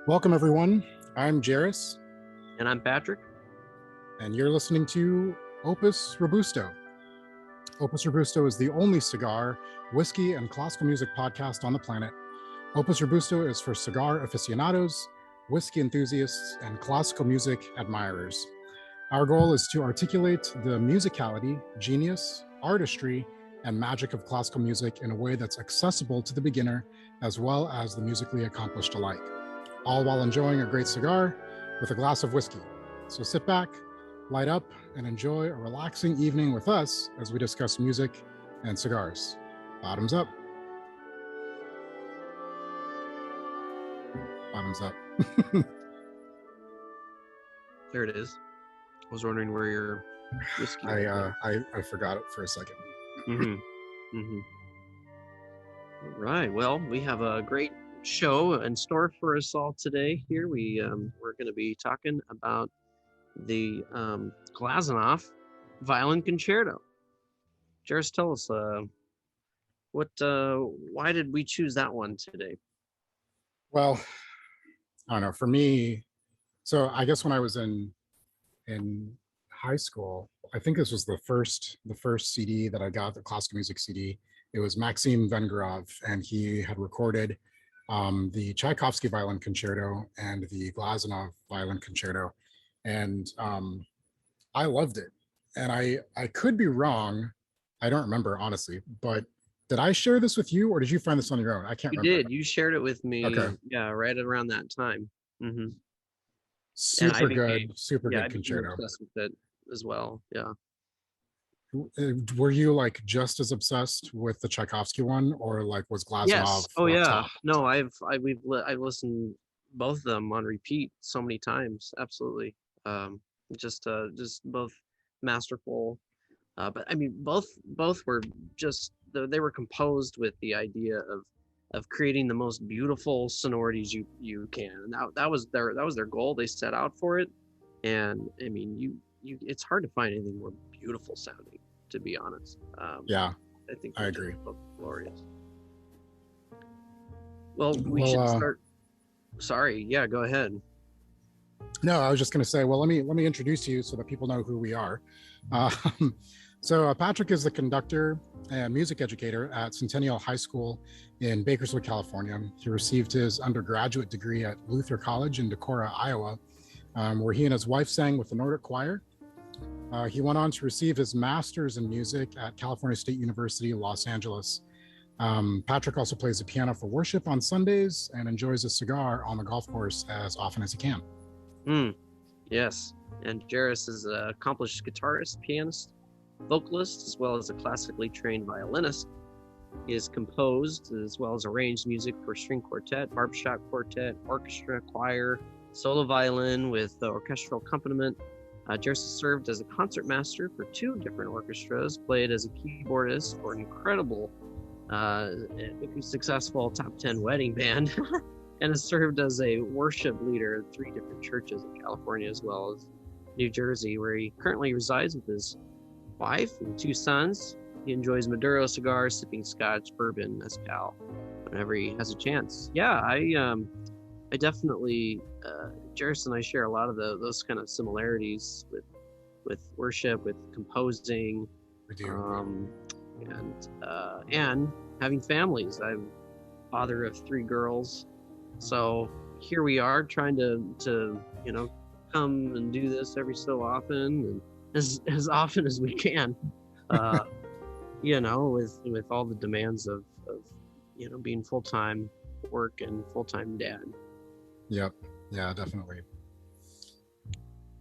Welcome, everyone. I'm Jaress, And I'm Patrick. and you're listening to Opus Robusto. Opus Robusto is the only cigar, whiskey, and classical music podcast on the planet. Opus Robusto is for cigar aficionados, whiskey enthusiasts, and classical music admirers. Our goal is to articulate the musicality, genius, artistry, and magic of classical music in a way that's accessible to the beginner as well as the musically accomplished alike, all while enjoying a great cigar with a glass of whiskey. So sit back, light up, and enjoy a relaxing evening with us as we discuss music and cigars. Bottoms up. Bottoms up. There it is. I was wondering where your whiskey was. I forgot it for a second. All right. Well, we have a great show in store for us all today. Here we're going to be talking about the Glazunov Violin Concerto. Jaress, tell us why did we choose that one today? Well, I don't know. For me, so I guess when I was in high school, I think this was the first CD that I got, the classical music CD. It was Maxim Vengerov, and he had recorded the Tchaikovsky Violin Concerto and the Glazunov Violin Concerto, and I loved it. And I could be wrong. I don't remember, honestly, but did I share this with you, or did you find this on your own? I can't remember. You did. You shared it with me. Okay. Yeah, right around that time. Super good concerto. Obsessed with it as well. Yeah. Were you like just as obsessed with the Tchaikovsky one, or like was Glazunov? Yes. Oh yeah. Top? No, I've listened both of them on repeat so many times. Absolutely. Just both masterful. But I mean, both were just they were composed with the idea of creating the most beautiful sonorities you can. And that was their goal. They set out for it. And I mean, you it's hard to find anything more beautiful sounding, to be honest. Yeah, I think I agree. Both glorious. Well, we should start. Sorry, yeah, go ahead. No, I was just going to say, well, let me introduce you so that people know who we are. So Patrick is the conductor and music educator at Centennial High School in Bakersfield, California. He received his undergraduate degree at Luther College in Decorah, Iowa, where he and his wife sang with the Nordic Choir. He went on to receive his master's in music at California State University, Los Angeles. Patrick also plays the piano for worship on Sundays and enjoys a cigar on the golf course as often as he can. Yes, and Jaress is an accomplished guitarist, pianist, vocalist, as well as a classically trained violinist. He has composed as well as arranged music for string quartet, barbershop quartet, orchestra, choir, solo violin with orchestral accompaniment. Jaress has served as a concertmaster for 2 different orchestras, played as a keyboardist for an incredible, successful top 10 wedding band, and has served as a worship leader at 3 different churches in California as well as New Jersey, where he currently resides with his wife and 2 sons. He enjoys Maduro cigars, sipping scotch, bourbon, mezcal whenever he has a chance. Yeah, I definitely, Jaress and I share a lot of those kind of similarities with worship, with composing, We do. And having families. I'm father of 3 girls, so here we are trying to come and do this every so often, and as often as we can, with all the demands of being full-time work and full-time dad. Yep. Yeah, definitely.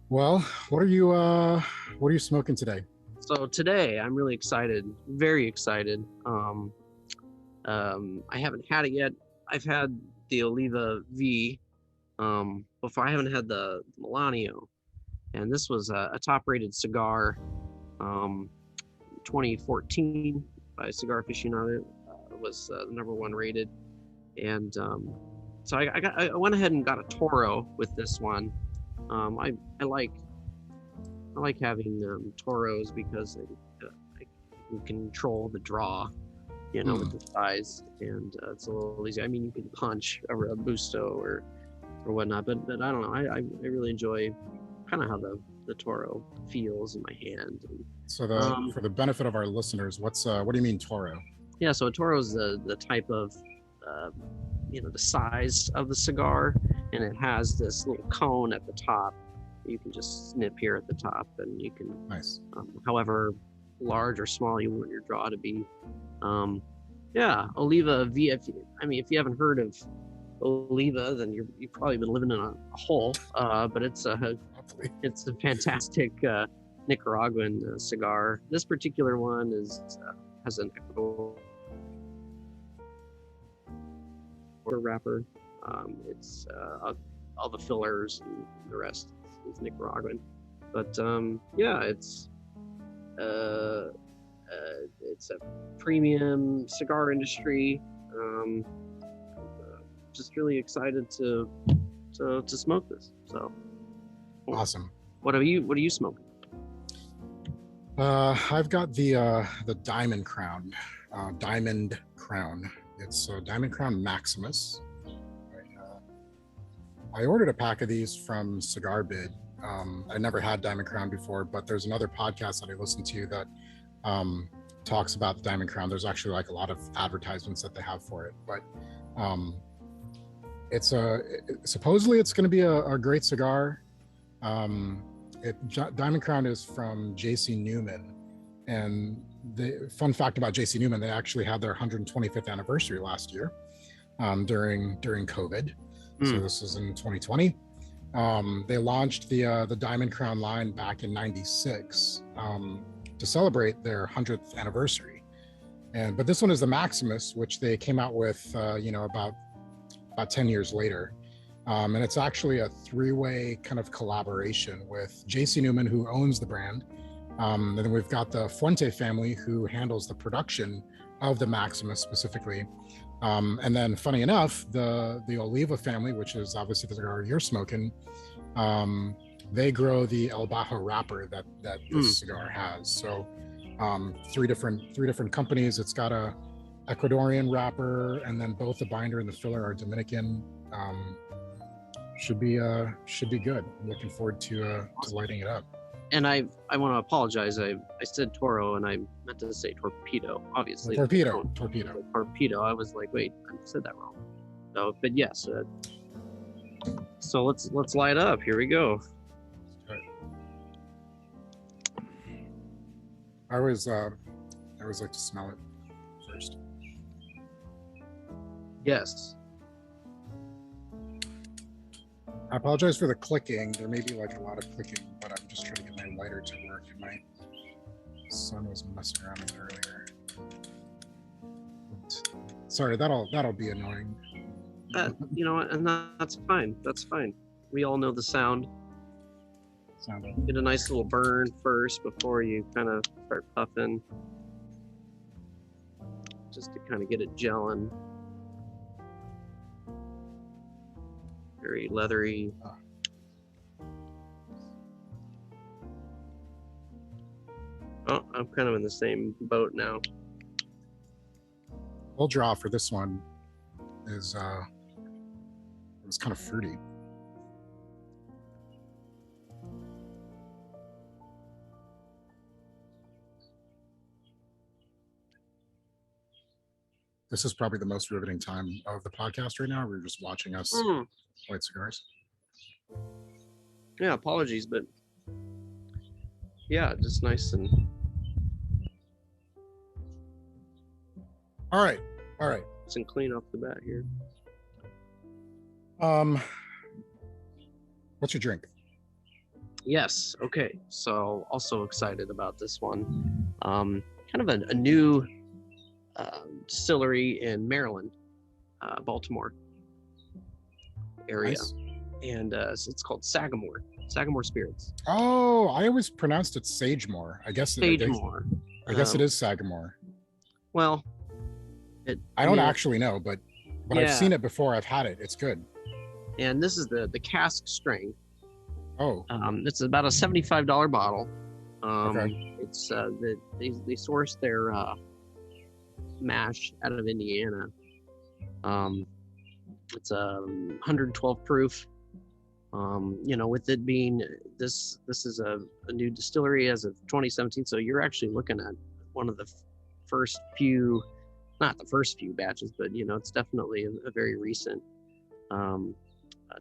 Well, what are you smoking today? So today I'm really excited, very excited. I haven't had it yet. I've had the Oliva V before. I haven't had the Melanio, and this was a top-rated cigar, 2014 by Cigar Aficionado. Was the #1 rated, and so I went ahead and got a Toro with this one. I like having Toros because I can control the draw, with the size, and it's a little easy. I mean, you can punch a Robusto or or whatnot. But I don't know. I really enjoy kind of how the Toro feels in my hand. And, So for the benefit of our listeners, what do you mean Toro? yeah, so a Toro is the type of the size of the cigar, and it has this little cone at the top. You can just snip here at the top, and you can Nice. However large or small you want your draw to be. Oliva V. If you haven't heard of Oliva, then you've probably been living in a hole. But it's a fantastic Nicaraguan cigar. This particular one has an Ecuador wrapper. It's all the fillers and the rest is Nicaraguan. But it's a premium cigar industry. Just really excited to smoke this. So awesome. What are you smoking? I've got the Diamond Crown. It's Diamond Crown Maximus. I ordered a pack of these from Cigar Bid. I never had Diamond Crown before, but there's another podcast that I listen to that talks about the Diamond Crown. There's actually like a lot of advertisements that they have for it, but supposedly it's going to be a great cigar. Diamond Crown is from J.C. Newman, and the fun fact about J.C. Newman, they actually had their 125th anniversary last year during COVID. So this is in 2020. They launched the Diamond Crown line back in '96 to celebrate their 100th anniversary. But this one is the Maximus, which they came out with about 10 years later. And it's actually a three-way kind of collaboration with J.C. Newman, who owns the brand. And then we've got the Fuente family, who handles the production of the Maximus specifically. And then, funny enough, the Oliva family, which is obviously the cigar you're smoking, they grow the El Bajo wrapper that this cigar has. So three different companies. It's got a Ecuadorian wrapper, and then both the binder and the filler are Dominican. Should be good. I'm looking forward to lighting it up. And I want to apologize. I said Toro and I meant to say torpedo. Obviously, torpedo. I was like, wait, I said that wrong. So, but yes. So let's light up. Here we go. I always like to smell it first. Yes. I apologize for the clicking. There may be like a lot of clicking, but I'm just trying to get my lighter to work, and my son was messing around with it earlier. But, sorry, that'll be annoying. And that's fine. That's fine. We all know the sound. Get a nice little burn first before you kind of start puffing, just to kind of get it gelling. Very leathery. Oh, I'm kind of in the same boat now. Full draw for this one is it was kind of fruity. This is probably the most riveting time of the podcast right now. We're just watching us light cigars. Yeah, apologies, but yeah, just nice and. All right. Nice and clean off the bat here. What's your drink? Yes. Okay. So also excited about this one. Kind of a new distillery in Maryland, Baltimore area. Nice. And it's called Sagemore Spirits. Oh, I always pronounced it Sagemore. I guess Sagemore. I guess it is Sagemore. Well, I don't actually know, but yeah. I've seen it before. I've had it. It's good. And this is the cask strength. Oh. It's about a $75 bottle. Okay. It's they source their mash out of Indiana. It's 112 proof, With it being this is a new distillery as of 2017, so you're actually looking at one of the first few, not the first few batches, but it's definitely a very recent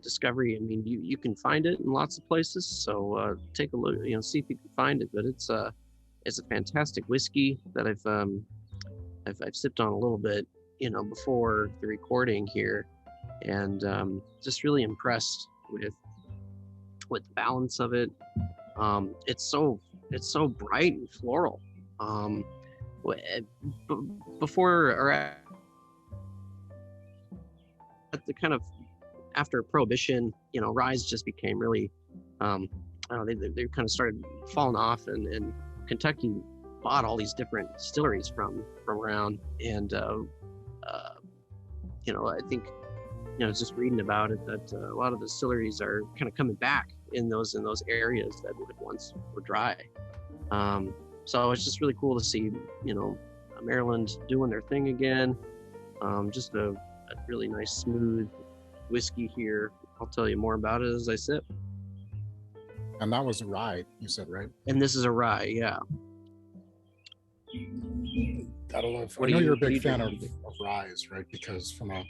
discovery. I mean, you can find it in lots of places, so take a look, see if you can find it. But it's a fantastic whiskey that I've sipped on a little bit, before the recording here, and just really impressed with the balance of it. It's so bright and floral. Before or at the kind of after Prohibition, ryes just became really, I don't know, they kind of started falling off, and Kentucky bought all these different distilleries from around, and I think just reading about it that a lot of the distilleries are kind of coming back in those areas that once were dry. So it's just really cool to see Maryland doing their thing again. Just a really nice smooth whiskey here. I'll tell you more about it as I sip. And that was a rye, you said, right? And this is a rye, yeah. I know you're a big fan of ryes, right? Because from a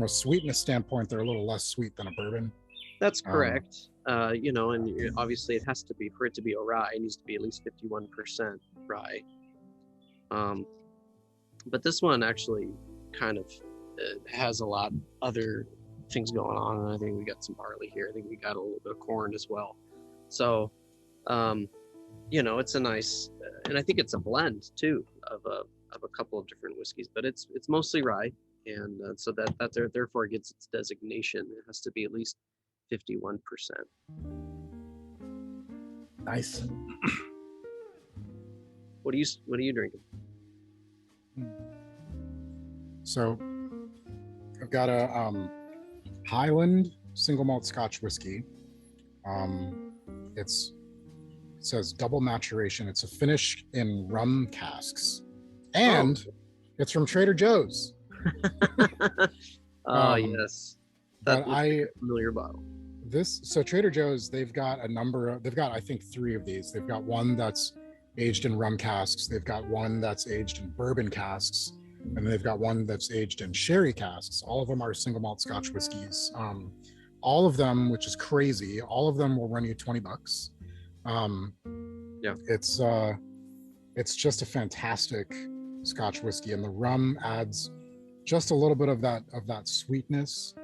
sweetness standpoint, they're a little less sweet than a bourbon. That's correct. And obviously it has to be, for it to be a rye, it needs to be at least 51% rye. But this one actually kind of has a lot other things going on, and I think we got some barley here. I think we got a little bit of corn as well. So, it's a nice, and I think it's a blend too of a couple of different whiskeys, but it's mostly rye, and so that therefore gets its designation. It has to be at least 51%. Nice. What are you drinking? So I've got a Highland single malt Scotch whiskey. It says double maturation. It's a finish in rum casks, and it's from Trader Joe's. Yes, but a familiar bottle. So Trader Joe's, they've got I think 3 of these. They've got one that's aged in rum casks. They've got one that's aged in bourbon casks, and they've got one that's aged in sherry casks. All of them are single malt Scotch whiskeys. All of them, which is crazy, all of them will run you $20. Yeah, it's just a fantastic Scotch whiskey, and the rum adds just a little bit of that sweetness.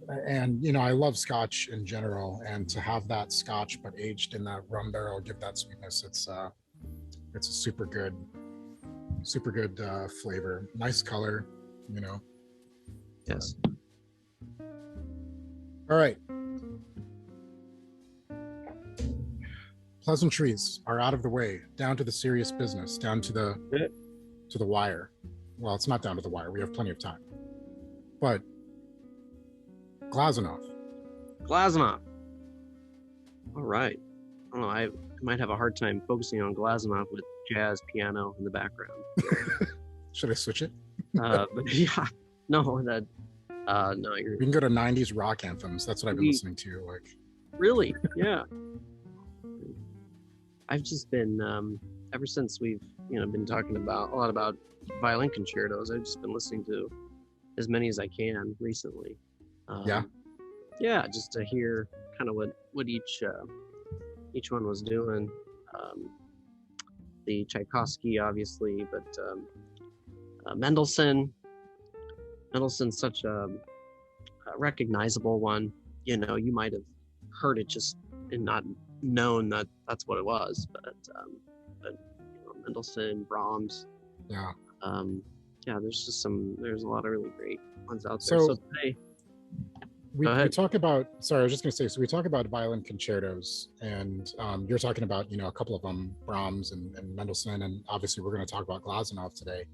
And I love Scotch in general, and to have that Scotch but aged in that rum barrel give that sweetness, it's a super good flavor, nice color. Yes. All right. Pleasantries are out of the way, down to the serious business, down to the wire. Well, it's not down to the wire. We have plenty of time. But Glazunov. All right. I don't know. I might have a hard time focusing on Glazunov with jazz piano in the background. Should I switch it? But yeah, no, We can go to 90s rock anthems. That's what I've been listening to. Really? Yeah. I've just been ever since we've been talking a lot about violin concertos. I've just been listening to as many as I can recently. Yeah, just to hear kind of what each one was doing. The Tchaikovsky, obviously, but Mendelssohn's such a recognizable one. You might have heard it just and not known that that's what it was, but Mendelssohn, Brahms. Yeah. There's a lot of really great ones out there. So today, we talk about, sorry, I was just going to say, so we talk about violin concertos, and you're talking about, a couple of them, Brahms and Mendelssohn, and obviously we're going to talk about Glazunov today.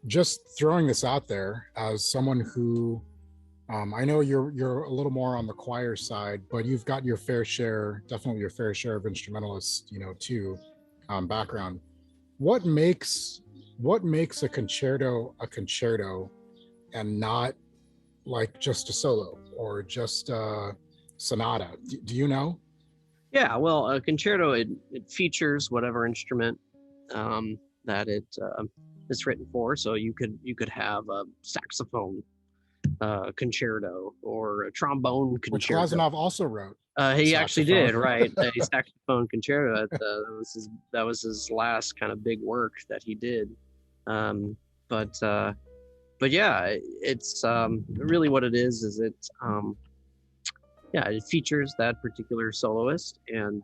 Just throwing this out there as someone who, I know you're a little more on the choir side, but you've got your fair share, definitely your fair share of instrumentalist, too, background. What makes a concerto a concerto and not like just a solo or just a sonata? Do you know? Yeah, well, a concerto, it features whatever instrument that it is written for. So you could have a saxophone concerto or a trombone Which concerto. Glazunov also wrote. He actually did, Saxophone. right? A saxophone concerto. That was his last kind of big work that he did. Um, but yeah, it's really what it is it yeah, it features that particular soloist, and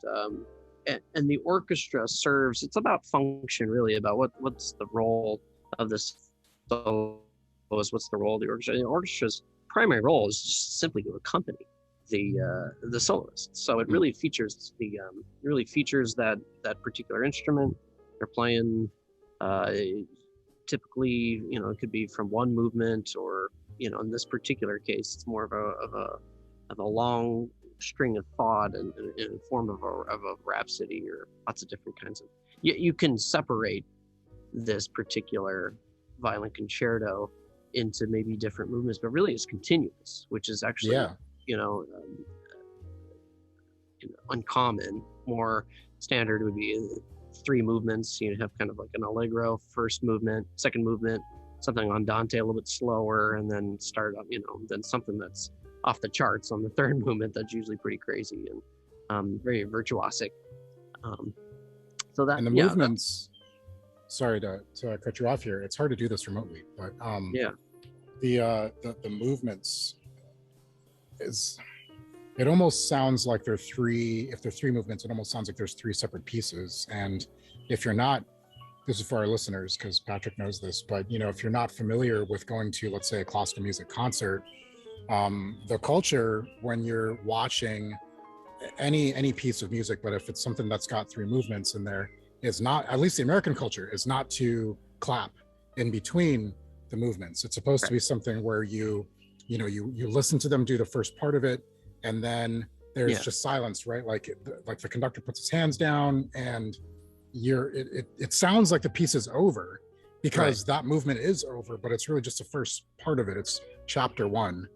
the orchestra serves. It's about function, really, about what's the role of this soloist, what's the role of the orchestra. The orchestra's primary role is just simply to accompany the soloist. So it really features that particular instrument they're playing. Typically, it could be from one movement, or in this particular case, it's more of a long string of thought and in a form of a rhapsody, or lots of different kinds of. You can separate this particular violin concerto into maybe different movements, but really it's continuous, which is actually uncommon. More standard would be 3 movements. You'd have kind of like an allegro first movement, second movement, something andante a little bit slower, and then start up, then something that's off the charts on the third movement that's usually pretty crazy and very virtuosic. So that, and the movements, sorry to cut you off here, it's hard to do this remotely, but the movements it almost sounds like if they're 3 movements, it almost sounds like there's 3 separate pieces. And if you're not, this is for our listeners because Patrick knows this, but if you're not familiar with going to, let's say, a classical music concert, the culture when you're watching any piece of music, but if it's something that's got 3 movements in there, is not, at least the American culture, is not to clap in between the movements. It's supposed to be something where you listen to them do the first part of it, and then there's just silence, right? Like the conductor puts his hands down, and it sounds like the piece is over because that movement is over, but it's really just the first part of it. It's chapter 1.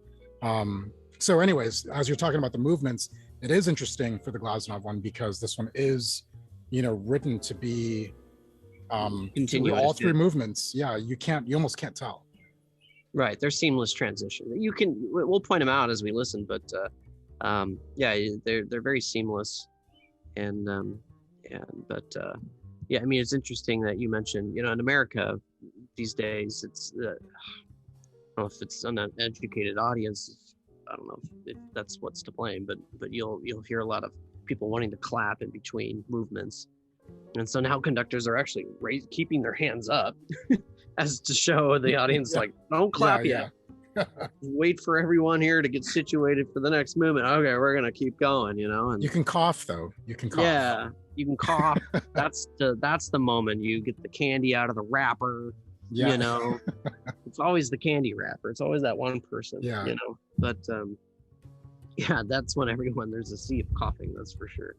So anyways, as you're talking about the movements, it is interesting for the Glazunov one because this one is, written to be continuous, all 3 movements. Yeah, you almost can't tell. Right, they're seamless transition. We'll point them out as we listen, but they're very seamless, and I mean, it's interesting that you mentioned, in America these days, it's I don't know if it's an uneducated audience. I don't know if that's what's to blame, but you'll hear a lot of people wanting to clap in between movements, and so now conductors are actually keeping their hands up as to show the audience, like, don't clap yet. Wait for everyone here to get situated for the next movement. Okay, we're gonna keep going, and you can cough though. You can cough. Yeah, you can cough. That's the moment you get the candy out of the wrapper. Yeah. It's always the candy wrapper. It's always that one person. Yeah. But that's when there's a sea of coughing. That's for sure.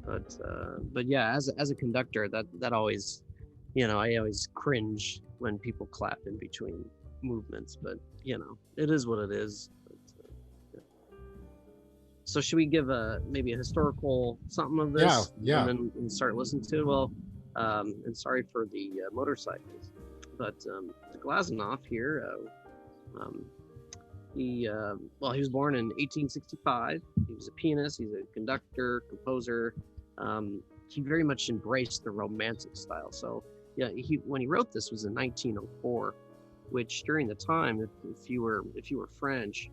But yeah, as a conductor, that always, I always cringe when people clap in between movements, but it is what it is. But, so should we give maybe a historical something of this? And then start listening to it? Well, and sorry for the motorcycles, but the Glazunov here, he was born in 1865. He was a pianist, he's a conductor, composer. He very much embraced the romantic style. So when he wrote this was in 1904, which during the time, if you were French,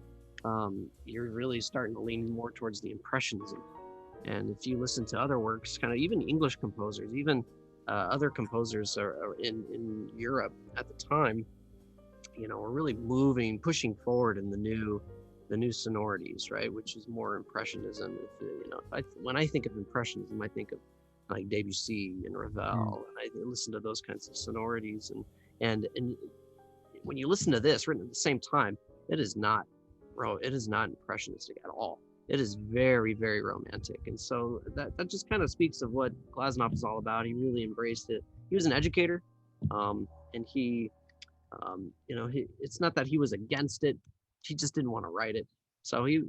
you're really starting to lean more towards the Impressionism. And if you listen to other works, kind of even English composers, even other composers are in Europe at the time, were really pushing forward in the new sonorities, right? Which is more Impressionism. When I think of Impressionism, I think of like Debussy and Ravel, and I listen to those kinds of sonorities. And when you listen to this written at the same time, it is not impressionistic at all. It is very, very romantic. And so that just kind of speaks of what Glazunov is all about. He really embraced it. He was an educator, and he it's not that he was against it, he just didn't want to write it. So he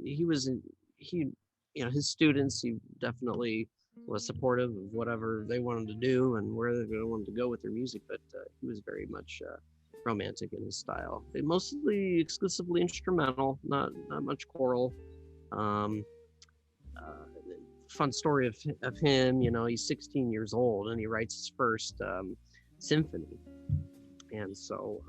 his students, he definitely was supportive of whatever they wanted to do and where they wanted to go with their music, but he was very much romantic in his style. Mostly exclusively instrumental, not much choral. Um, uh, Fun story of him, he's 16 years old and he writes his first symphony. And so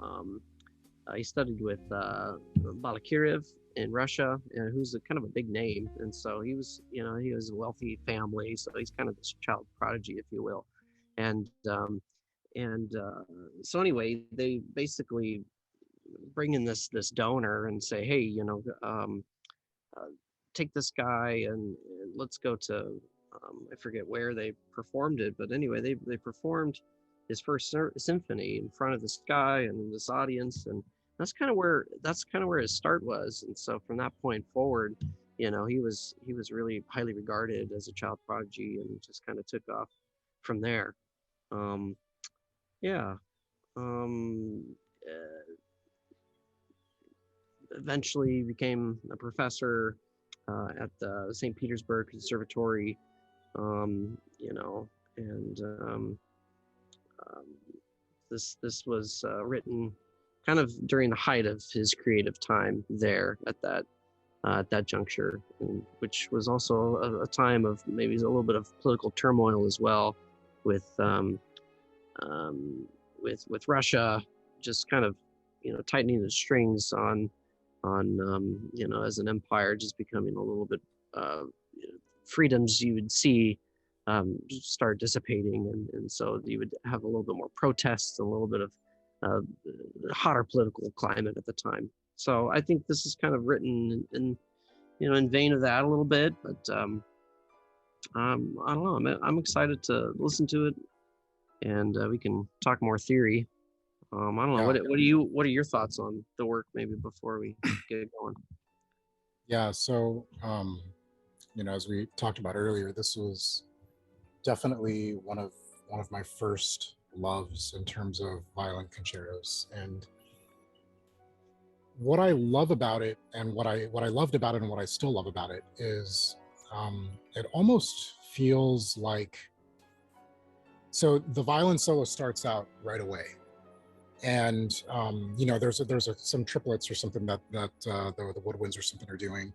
he studied with Balakirev in Russia, who's kind of a big name. And so he was a wealthy family, so he's kind of this child prodigy, if you will. And so anyway, they basically bring in this donor and say, hey, uh, take this guy and let's go to I forget where they performed it, but anyway, they performed his first symphony in front of this guy and this audience, and that's kind of where his start was. And so from that point forward, he was really highly regarded as a child prodigy and just kind of took off from there. Um, yeah. Um, uh, Eventually became a professor at the St. Petersburg Conservatory, and um, this was written kind of during the height of his creative time there at that juncture, which was also a time of maybe a little bit of political turmoil as well, with with Russia just kind of tightening the strings on as an empire, just becoming a little bit freedoms you would see start dissipating, and so you would have a little bit more protests, a little bit of hotter political climate at the time. So I think this is kind of written in vein of that a little bit, but I don't know. I'm excited to listen to it, and we can talk more theory. I don't know. Yeah. What are your thoughts on the work, maybe before we get going? Yeah. So, as we talked about earlier, this was definitely one of my first loves in terms of violin concertos. And what I love about it, and what I loved about it, and what I still love about it is, it almost feels like, so the violin solo starts out right away, and there's some triplets or something that the woodwinds or something are doing,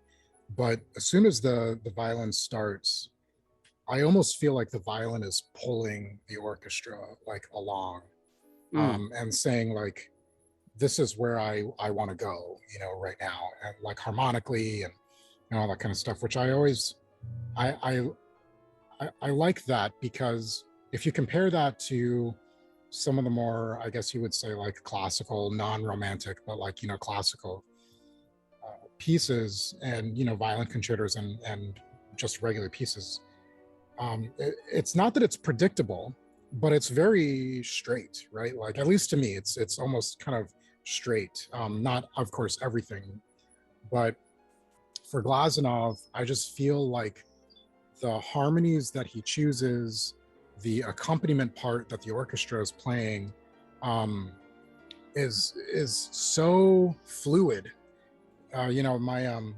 but as soon as the violin starts, I almost feel like the violin is pulling the orchestra like along, and saying like, this is where I want to go, right now, and like harmonically and all that kind of stuff, which I always I I like that, because if you compare that to some of the more, I guess you would say, like classical, non-romantic, but like, classical pieces, and, violin concertos, and just regular pieces, it's not that it's predictable, but it's very straight, right? Like, at least to me, it's almost kind of straight. Not, of course, everything, but for Glazunov, I just feel like the harmonies that he chooses, the accompaniment part that the orchestra is playing, is so fluid. My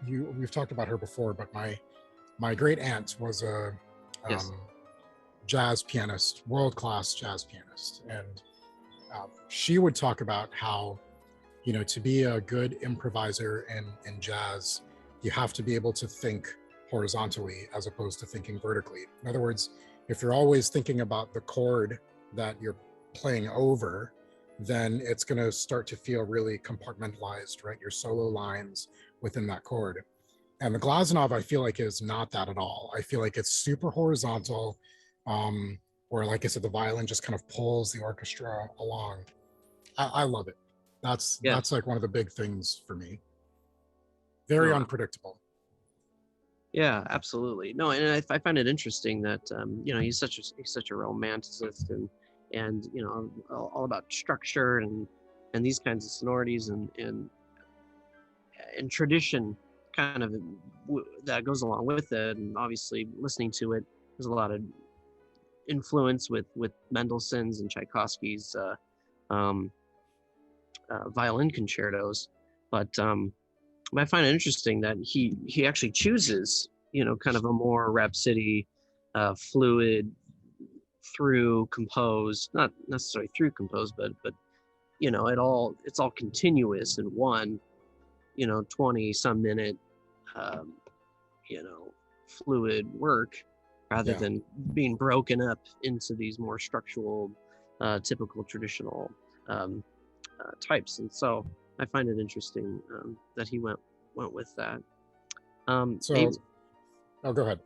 we've talked about her before, but my great aunt was a Yes. jazz pianist, world-class jazz pianist, and she would talk about how, to be a good improviser in jazz, you have to be able to think horizontally as opposed to thinking vertically. In other words, if you're always thinking about the chord that you're playing over, then it's going to start to feel really compartmentalized, right? Your solo lines within that chord. And the Glazunov, I feel like, is not that at all. I feel like it's super horizontal, where, like I said, the violin just kind of pulls the orchestra along. I love it. That's like one of the big things for me. Very unpredictable. Yeah, absolutely. No, and I find it interesting that he's such a romanticist, and all about structure and these kinds of sonorities and tradition, kind of that goes along with it. And obviously, listening to it, there's a lot of influence with Mendelssohn's and Tchaikovsky's violin concertos, but I find it interesting that he actually chooses, kind of a more rhapsody, fluid, through composed, not necessarily through composed, but it's all continuous in one, 20 some minute, um, fluid work, rather than being broken up into these more structural, typical traditional types. And so I find it interesting that he went with that. Oh, go ahead.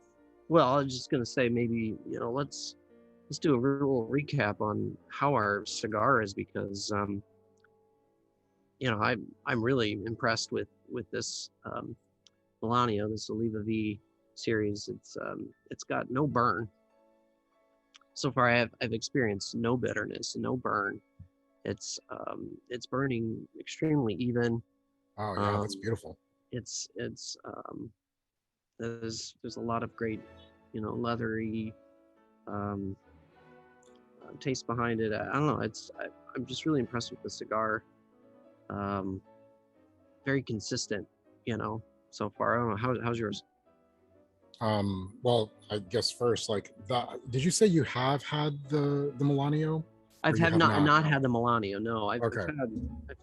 Well, I was just gonna say, maybe let's do a little recap on how our cigar is, because I'm really impressed with this Melanio, this Oliva V series. It's got no burn so far. I've experienced no bitterness, no burn. It's burning extremely even. Oh yeah, that's beautiful. There's a lot of great, leathery taste behind it. I don't know. I'm just really impressed with the cigar. Very consistent, so far. I don't know. How's yours? Well, I guess first, like did you say you have had the Melanio? I've not had the Melanio. No, I've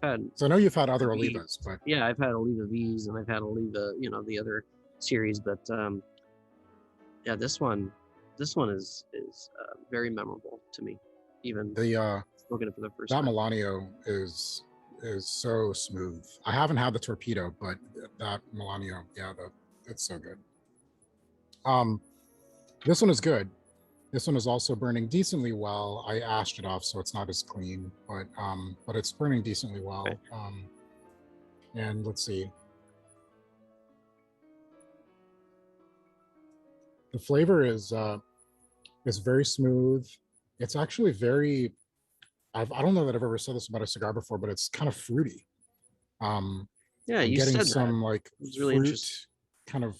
had. So I know you've had other Olivas, but yeah, I've had Oliva V's and I've had Oliva, the other series, but yeah, this one is very memorable to me. Even the smoking it for the first that time. Melanio is so smooth. I haven't had the Torpedo, but that Melanio, yeah, it's so good. This one is good. This one is also burning decently well. I ashed it off, so it's not as clean, but it's burning decently well. Okay. And let's see. The flavor is very smooth. It's actually very. I don't know that I've ever said this about a cigar before, but it's kind of fruity. Yeah, you getting said some that. like really fruit kind of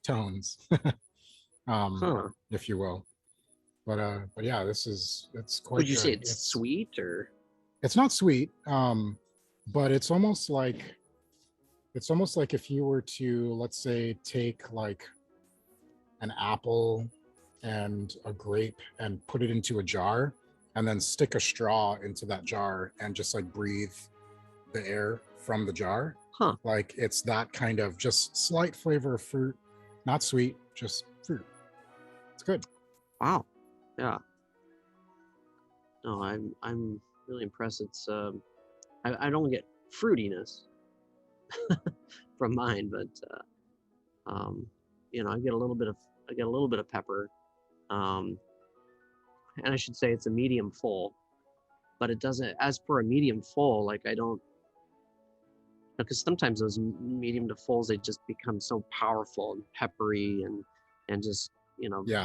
tones, if you will. But yeah, it's quite. Would you say good. it's sweet, or? It's not sweet, but it's almost like if you were to, let's say, take like an apple and a grape and put it into a jar, and then stick a straw into that jar and just like breathe the air from the jar. Like it's that kind of just slight flavor of fruit, not sweet, just fruit. It's good. Wow. Yeah. No, I'm really impressed. It's I don't get fruitiness from mine, but I get a little bit of pepper, and I should say it's a medium full, but it doesn't. As for a medium full, like I don't, because sometimes those medium to fulls, they just become so powerful and peppery and just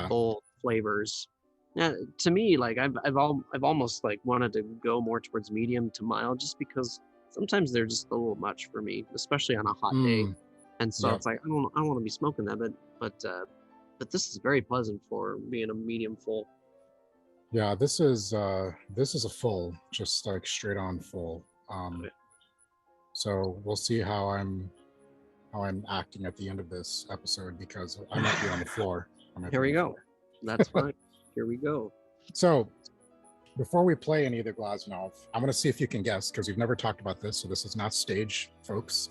bold flavors. Yeah, to me, like I've almost like wanted to go more towards medium to mild, just because sometimes they're just a little much for me, especially on a hot day. And so it's like I don't want to be smoking that, but this is very pleasant for being a medium full. Yeah, this is a full, just like straight on full. Okay. So we'll see how I'm acting at the end of this episode, because I might be on the floor. Here we go. That's fine. Here we go. So before we play any of the Glazunov, I'm going to see if you can guess, because we've never talked about this, so this is not stage, folks.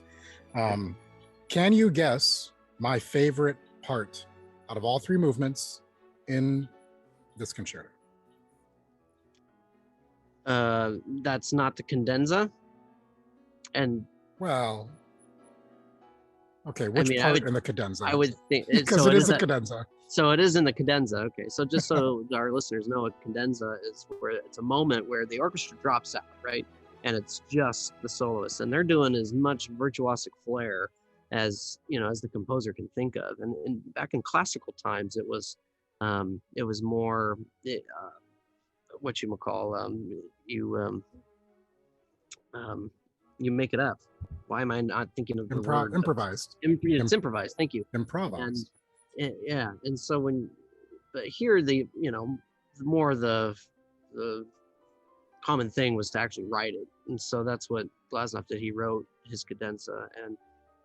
Can you guess my favorite part out of all three movements in this concerto? That's not the cadenza. And well, okay, which part in the cadenza? I would think because it is a cadenza. So it is in the cadenza. Okay, so just so our listeners know, a cadenza is where it's a moment where the orchestra drops out, right? And it's just the soloist, and they're doing as much virtuosic flair as as the composer can think of. And back in classical times, it was more what you call you make it up. Why am I not thinking of the word? Improvised. It's improvised. Thank you. Improvised. And yeah, and so but here the more the common thing was to actually write it, and so that's what Glazunov did. He wrote his cadenza,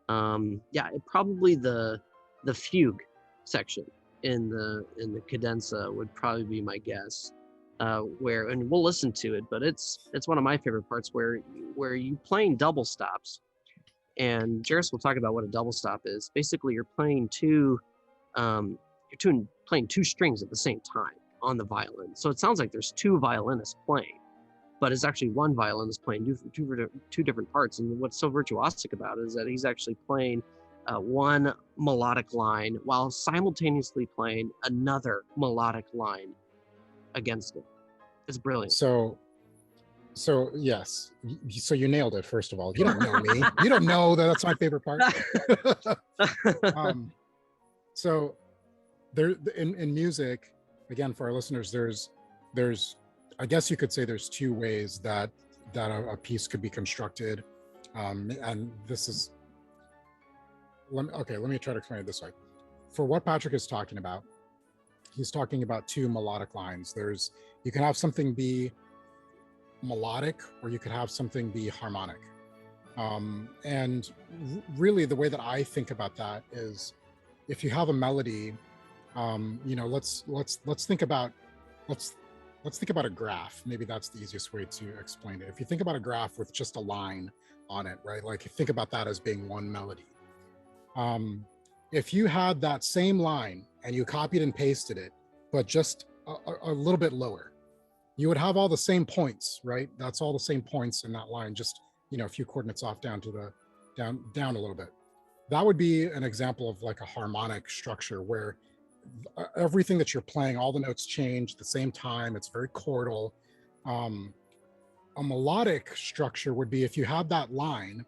and probably the fugue section in the cadenza would probably be my guess. Where, and we'll listen to it, but it's one of my favorite parts where you playing double stops, and Jaress will talk about what a double stop is. Basically, you're playing playing two strings at the same time on the violin, so it sounds like there's two violinists playing, but it's actually one violinist playing two different parts. And what's so virtuosic about it is that he's actually playing one melodic line while simultaneously playing another melodic line against it. It's brilliant. So yes, so you nailed it. First of all, you don't know me. You don't know that that's my favorite part. So there in music, again, for our listeners, there's I guess you could say there's two ways that a piece could be constructed, and this is let me try to explain it this way. For what Patrick is talking about, he's talking about two melodic lines. You can have something be melodic, or you could have something be harmonic. And really, the way that I think about that is, if you have a melody, let's think about a graph. Maybe that's the easiest way to explain it. If you think about a graph with just a line on it, right? Like, you think about that as being one melody. If you had that same line and you copied and pasted it, but just a little bit lower, you would have all the same points, right? That's all the same points in that line, just, a few coordinates off down a little bit. That would be an example of like a harmonic structure, where everything that you're playing, all the notes change at the same time. It's very chordal. A melodic structure would be if you have that line,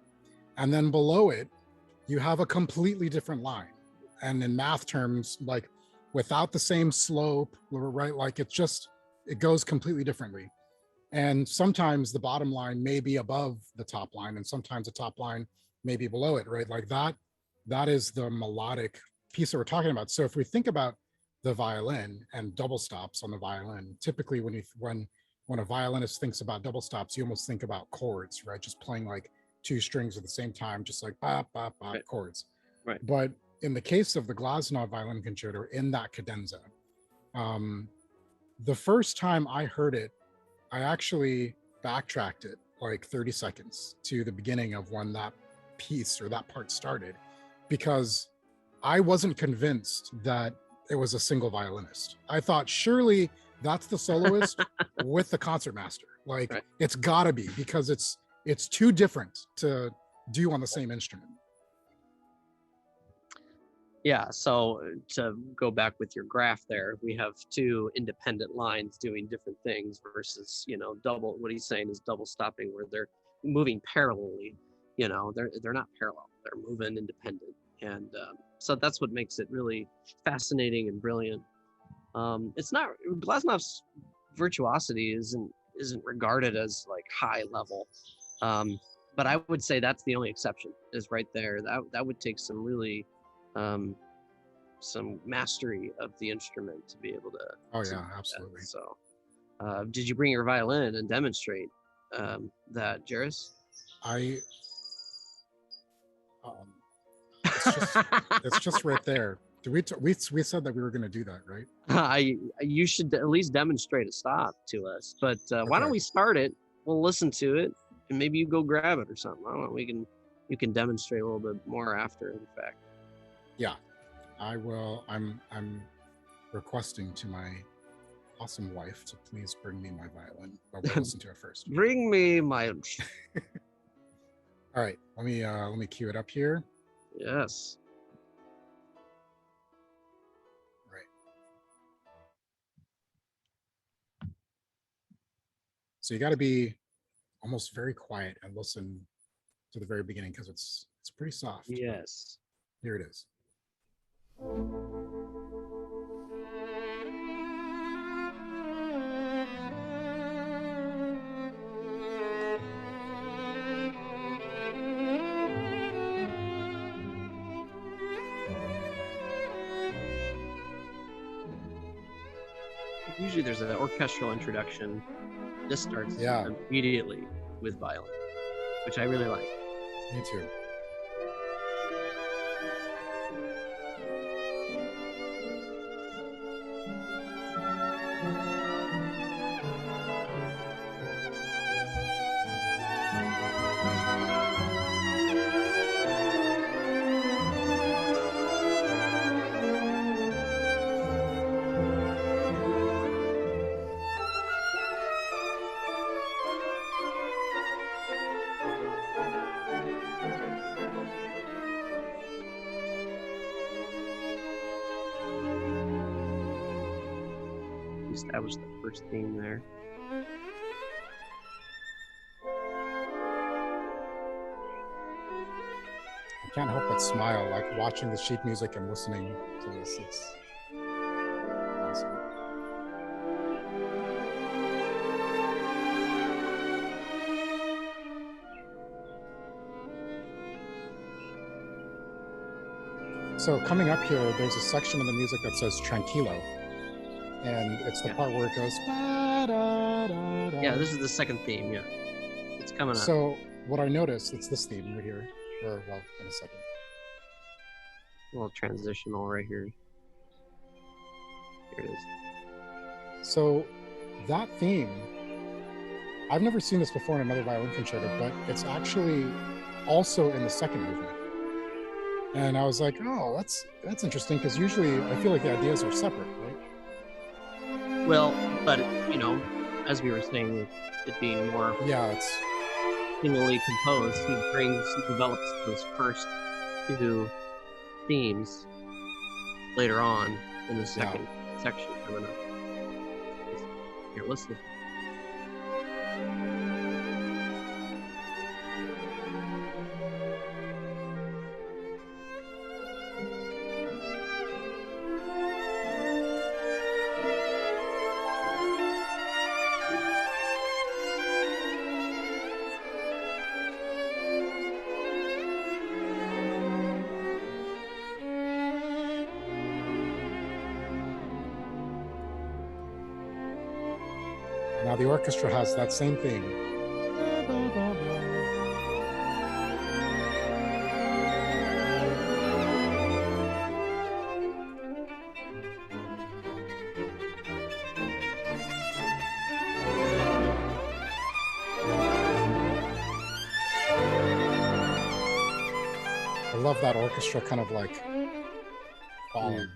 and then below it, you have a completely different line. And in math terms, like, without the same slope, right? Like, it goes completely differently. And sometimes the bottom line may be above the top line, and sometimes the top line may be below it, right? Like that is the melodic piece that we're talking about. So if we think about the violin and double stops on the violin, typically when a violinist thinks about double stops, you almost think about chords, right? Just playing like two strings at the same time, just like bop, bop, bop, right. Chords. Right. But in the case of the Glazunov Violin Concerto, in that cadenza, the first time I heard it, I actually backtracked it like 30 seconds to the beginning of when that piece or that part started, because I wasn't convinced that it was a single violinist. I thought, surely that's the soloist with the concertmaster. Like, right. It's gotta be, because it's too different to do on the same instrument. Yeah, so to go back with your graph there, we have two independent lines doing different things versus, double, what he's saying is double stopping, where they're moving parallelly. They're not parallel, they're moving independent. And so that's what makes it really fascinating and brilliant. It's not, Glazunov's virtuosity isn't regarded as like high level. But I would say that's the only exception, is right there. That would take some really some mastery of the instrument to be able to. Oh yeah, absolutely. That. So, did you bring your violin and demonstrate that, Jaress? It's just right there. We said that we were going to do that, right? You should at least demonstrate a stop to us. But okay. Why don't we start it? We'll listen to it, and maybe you go grab it or something. I don't know. You can demonstrate a little bit more after, in fact. Yeah, I will. I'm requesting to my awesome wife to please bring me my violin, but we'll listen to it first. Bring me my. All right, let me cue it up here. Yes. Right. So you got to be almost very quiet and listen to the very beginning, because it's pretty soft. Yes. Here it is. Usually there's an orchestral introduction This starts Yeah. immediately with violin, which I really like. Me too. Establish the first theme there. I can't help but smile, like watching the sheet music and listening to this. It's awesome. So coming up here, there's a section of the music that says tranquilo. And it's the part where it goes. Ba-da-da-da. Yeah, this is the second theme. Yeah, it's coming up. So what I noticed, it's this theme right here, or well, in a second. A little transitional right here. Here it is. So that theme, I've never seen this before in another violin concerto, but it's actually also in the second movement. And I was like, oh, that's interesting, because usually I feel like the ideas are separate, right? Well, but you know, as we were saying, it being more it's singly composed, he develops those first two themes later on in the second section coming up. Here, listen. Now the orchestra has that same thing. I love that orchestra kind of like falling.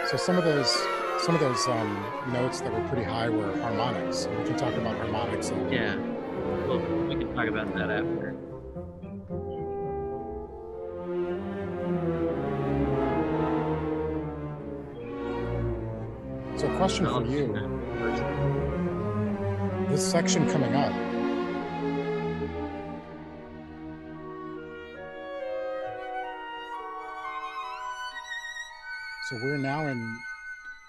So some of those notes that were pretty high were harmonics. We can talk about harmonics. Yeah, well, we can talk about that after. So a question for you. This section coming up, so we're now in,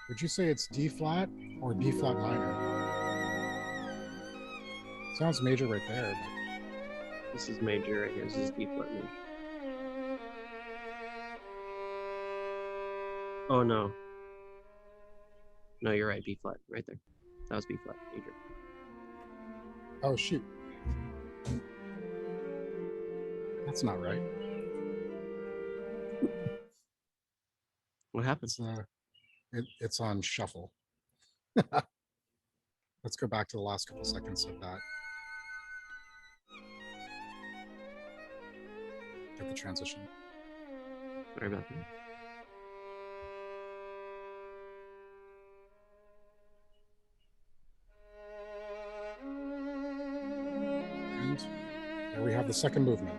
would you say it's D flat or B flat minor? Sounds major right there. But... This is major right here. This is D flat major. Oh no. No, you're right. B flat right there. That was B flat major. Oh shoot. That's not right. What happened? It's on shuffle. Let's go back to the last couple seconds of that. Get the transition. Sorry about that. And there we have the second movement.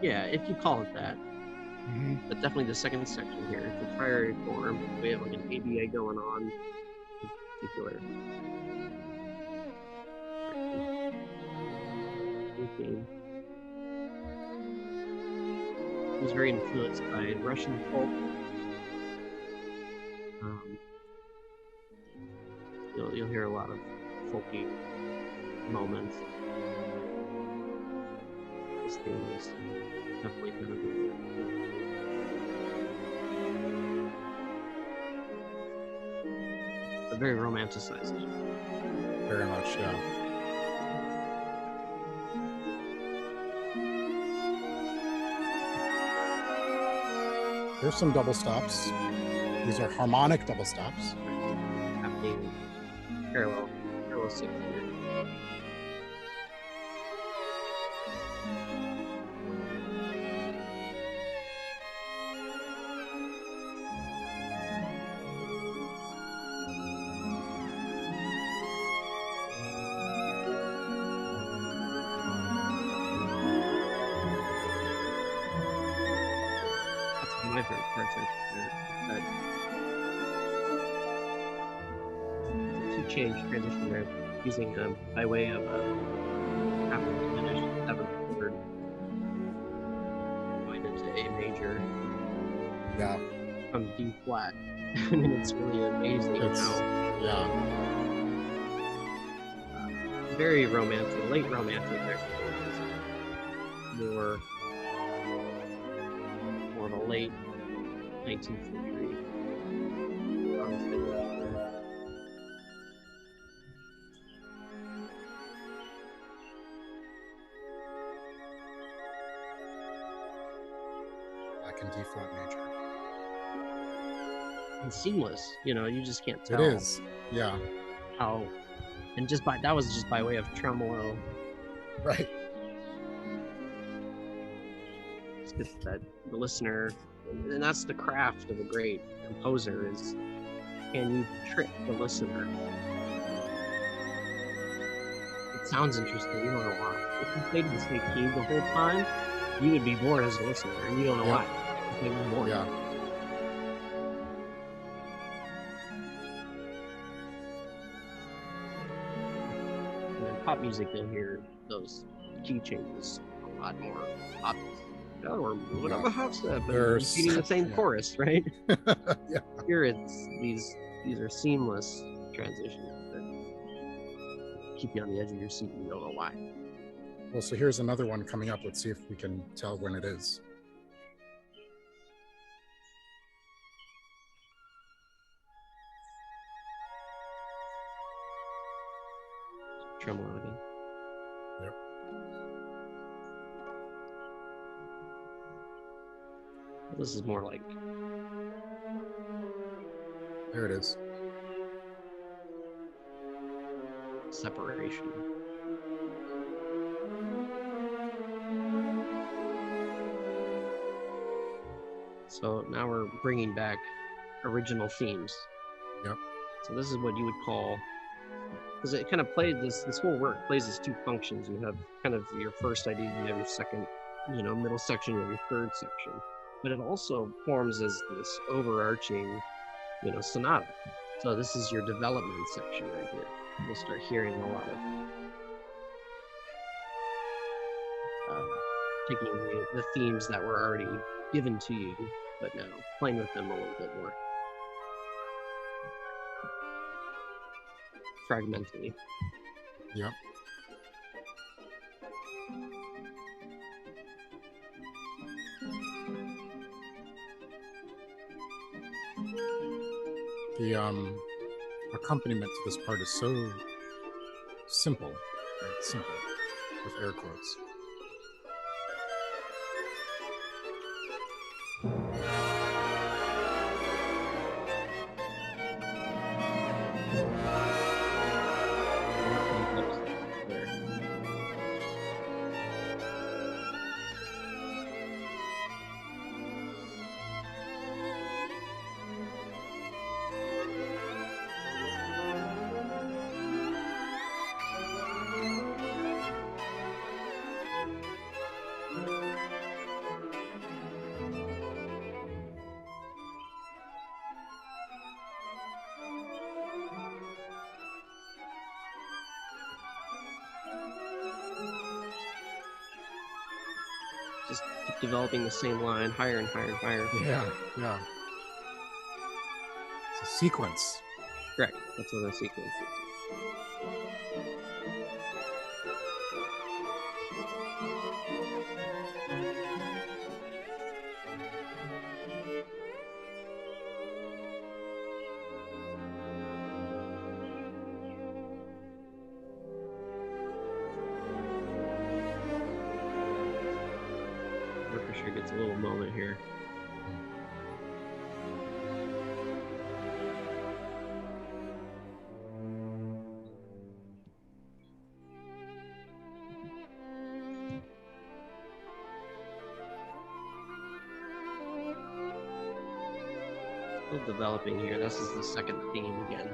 Yeah, if you call it that. Mm-hmm. But definitely the second section here, the priority form, we have like an ABA going on in particular. He was very influenced by Russian folk. You'll hear a lot of folky moments. This theme is definitely going to be but very romanticized. Very much, yeah. There's some double stops. These are harmonic double stops. Happening parallel 6 here. My favorite parts are two change transition there, using by way of half diminished 7th chord going into A major. Yeah. From D flat. I mean, it's really amazing how. Yeah. Very romantic, late romantic there. More of a late 19th century. Back in D flat major. And seamless, you know, you just can't tell. It is, yeah. How, and that was just by way of tremolo. Right. It's just that the listener, and that's the craft of a great composer, is can you trick the listener? It sounds interesting, you don't know why. If you played the same key the whole time, you would be bored as a listener, and you don't know why. You would be bored. Yeah. And in pop music, you'll hear those key changes a lot more obvious. Or whatever half step, but repeating the same chorus, right? Yeah. Here it's these are seamless transitions that keep you on the edge of your seat and you don't know why. Well, so here's another one coming up. Let's see if we can tell when it is. Tremolo again. Yep. This is more like. There it is. Separation. So now we're bringing back original themes. Yep. So this is what you would call, because it kind of plays this whole work plays as two functions. You have kind of your first idea, you have your second, middle section, you have your third section. But it also forms as this overarching, sonata. So this is your development section right here. You'll start hearing a lot of taking the themes that were already given to you, but now playing with them a little bit more. Fragmentally. Yep. The accompaniment to this part is so simple, right? Simple, with air quotes. Just keep developing the same line higher and higher and higher. Yeah, yeah. It's a sequence. Correct. That's what a sequence is. It's a little moment here. Still developing here. This is the second theme again.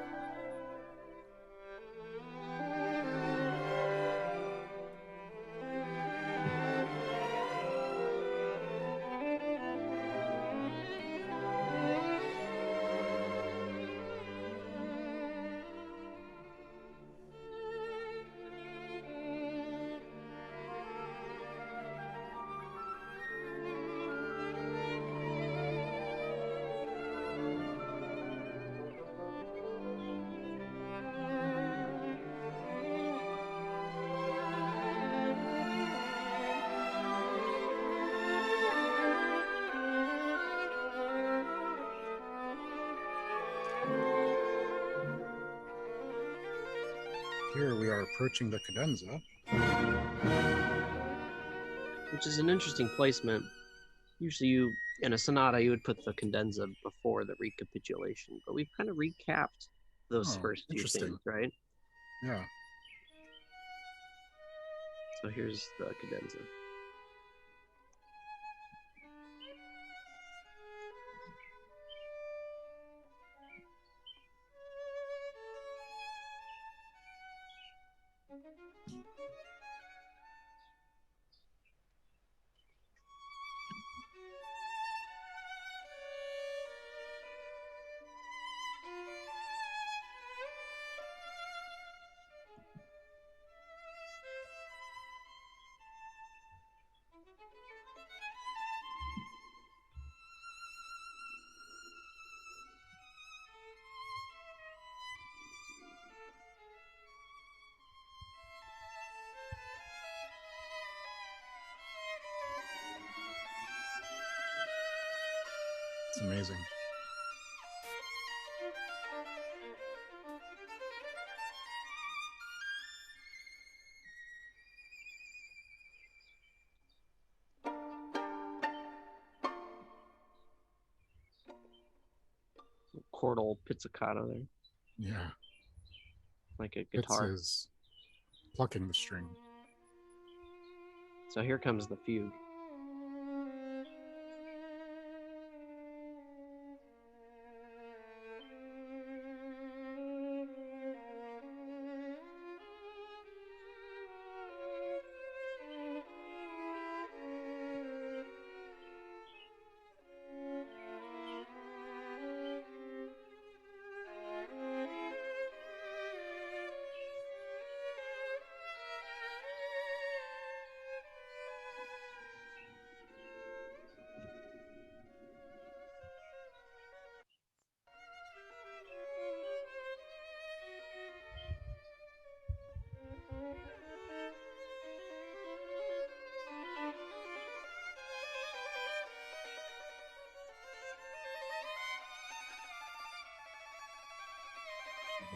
Here we are approaching the cadenza, which is an interesting placement. Usually in a sonata, you would put the cadenza before the recapitulation, but we've kind of recapped those first few things, right? Yeah. So here's the cadenza. It's amazing. Chordal pizzicato there. Yeah. Like a guitar. It's his plucking the string. So here comes the fugue.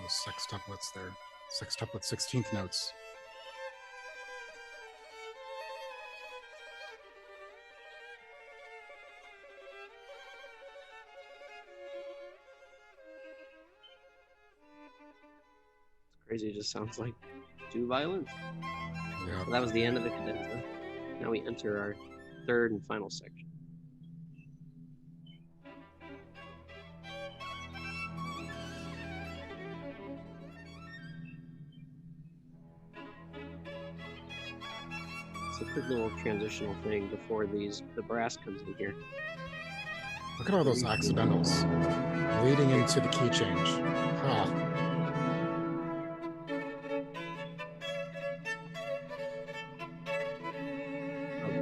Those sextuplets there. Sextuplet 16th notes. It's crazy. It just sounds like two violins. Yeah. So that was the end of the cadenza. Now we enter our third and final section. It's a quick little transitional thing before the brass comes in here. Look at all those accidentals leading into the key change. Ah.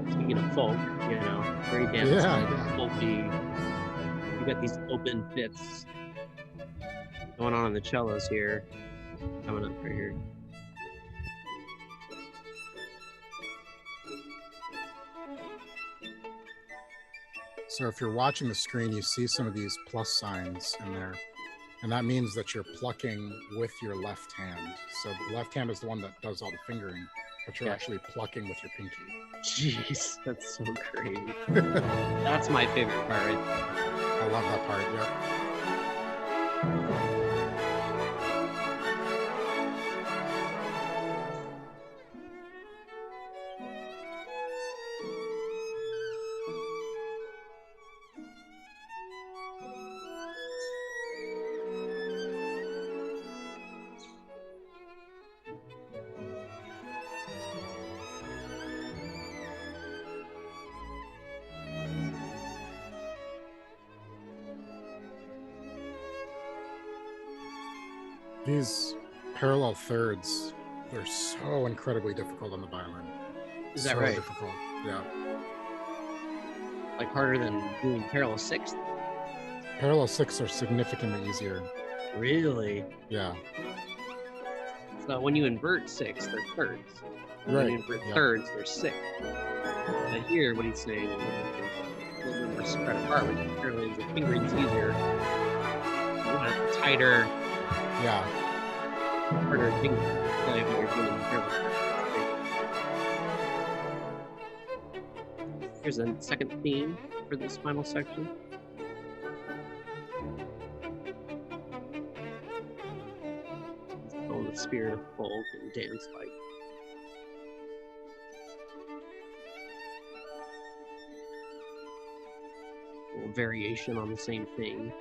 Speaking of folk, very damn folky. You got these open fits going on the cellos here, coming up right here. So if you're watching the screen, you see some of these plus signs in there, and that means that you're plucking with your left hand. So the left hand is the one that does all the fingering but you're Yeah. actually plucking with your pinky. Jeez, that's so crazy. That's my favorite part right there. I love that part, yep. These parallel thirds, they're so incredibly difficult on the violin. Is that so right? difficult, yeah. Like harder than doing parallel sixth? Parallel sixths are significantly easier. Really? Yeah. So when you invert sixths, they're thirds. And Right. when you invert Yep. thirds, they're sixths. But here, what he's saying is a little bit more spread apart, which apparently is the fingering's easier. You want a tighter, Yeah. harder finger play when you're doing parallel. Here's a second theme for this final section. It's called the spirit of folk and dance fight. A little variation on the same thing.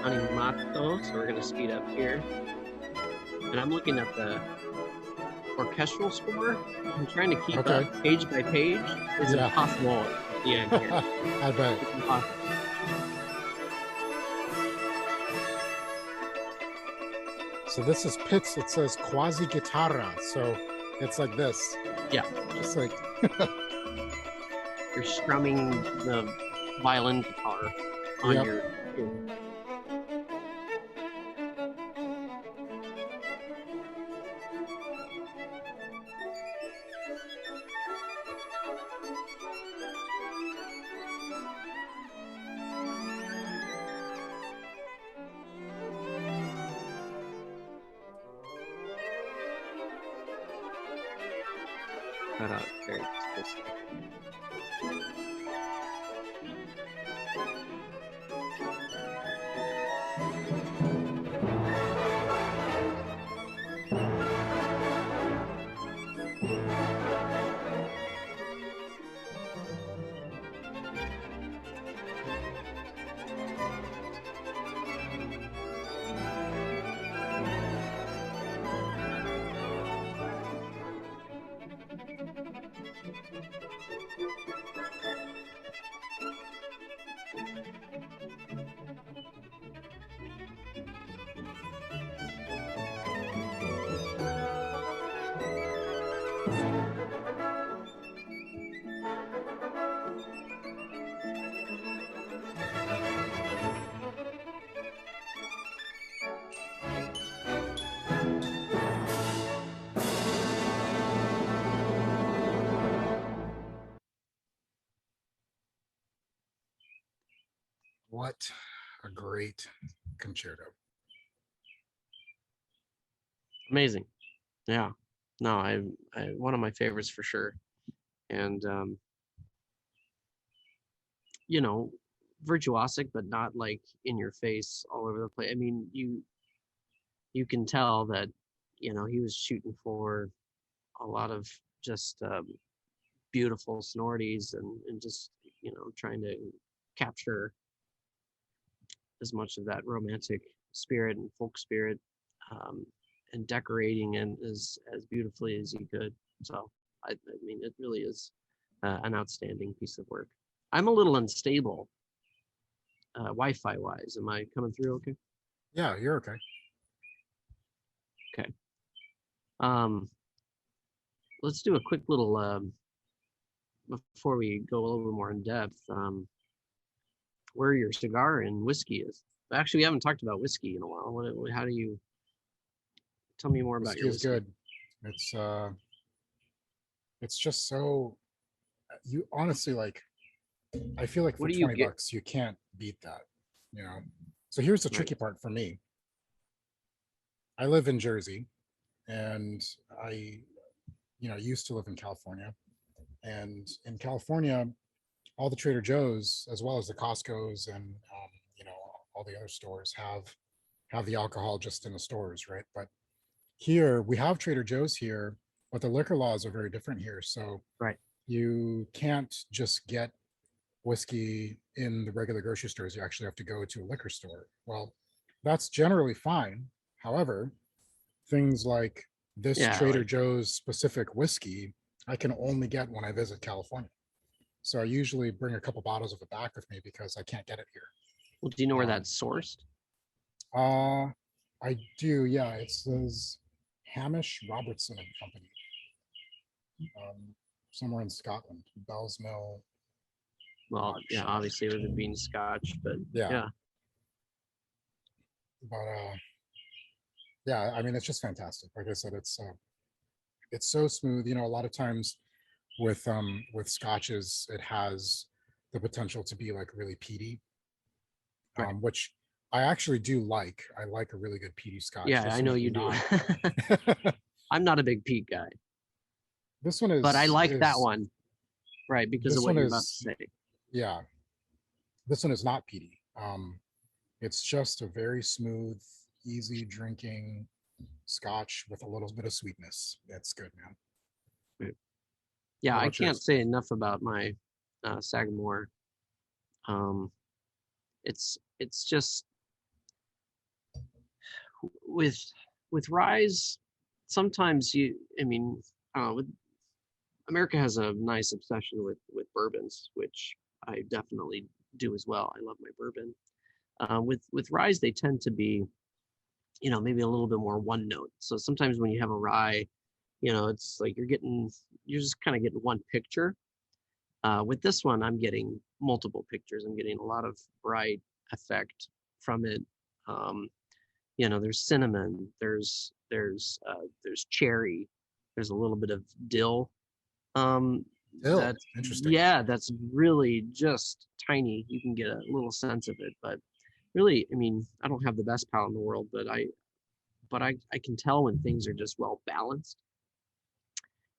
Animato, so we're going to speed up here. And I'm looking at the orchestral score. I'm trying to keep Okay. up page by page. It's Yeah. impossible at the end here. I bet. It's impossible. So this is Pitts. It says quasi guitarra. So it's like this. Yeah. Just like, You're strumming the violin guitar on Yep. your. Cut out very explicit. what a great concerto. Amazing. Yeah. No, I one of my favorites for sure. And you know, virtuosic, but not like in your face all over the place. I mean, you can tell that, you know, he was shooting for a lot of just beautiful sonorities and just, you know, trying to capture as much of that romantic spirit and folk spirit, um, and decorating and as beautifully as he could. So I mean, it really is an outstanding piece of work. I'm a little unstable Wi-Fi wise. Am I coming through okay? Yeah, you're okay. Okay. Let's do a quick little before we go a little bit more in depth. Where your cigar and whiskey is. Actually, we haven't talked about whiskey in a while. How do you tell me more about Whiskey your is whiskey? good. It's just so, you honestly, like, I feel like for What do you 20 get? bucks, you can't beat that, you know? So here's the Right. tricky part for me. I live in Jersey, and I, used to live in California. And in California, all the Trader Joe's, as well as the Costco's and, you know, all the other stores have the alcohol just in the stores, right? But here we have Trader Joe's here, but the liquor laws are very different here. So Right. you can't just get whiskey in the regular grocery stores. You actually have to go to a liquor store. Well, that's generally fine. However, things like this Yeah, Trader like, Joe's specific whiskey, I can only get when I visit California. So I usually bring a couple bottles of it back with me because I can't get it here. well, do you know where Um, that's sourced? uh, I do, yeah. It says Hamish Robertson and Company, somewhere in Scotland, Bell's Mill. Well, Not yeah, sure. obviously with it being Scotch, but Yeah, yeah, but yeah, I mean, it's just fantastic. Like I said, it's so smooth. You know, a lot of times with scotches, it has the potential to be like really peaty, right. which I actually do like. I like a really good peaty scotch. Yeah, This I one know is you do. not. I'm not a big peat guy, This one but I like that is one, right, because of this what one you're about to is say. yeah. This one is not peaty. It's just a very smooth, easy drinking scotch with a little bit of sweetness. That's good, man. Right. Yeah, What I about can't yours? say enough about my Sagamore. Um, it's just with Rise. Sometimes I mean, with America has a nice obsession with bourbons, which I definitely do as well. I love my bourbon. With Ryes, they tend to be, you know, maybe a little bit more one note. So sometimes when you have a rye, you know, it's like you're just kind of getting one picture. With this one, I'm getting multiple pictures. I'm getting a lot of bright effect from it. Um, you know, there's cinnamon, there's cherry, there's a little bit of dill. Um, Dill. that's Interesting. yeah, that's really just tiny. You can get a little sense of it, but really, I mean, I don't have the best palate in the world, but I can tell when things are just well balanced.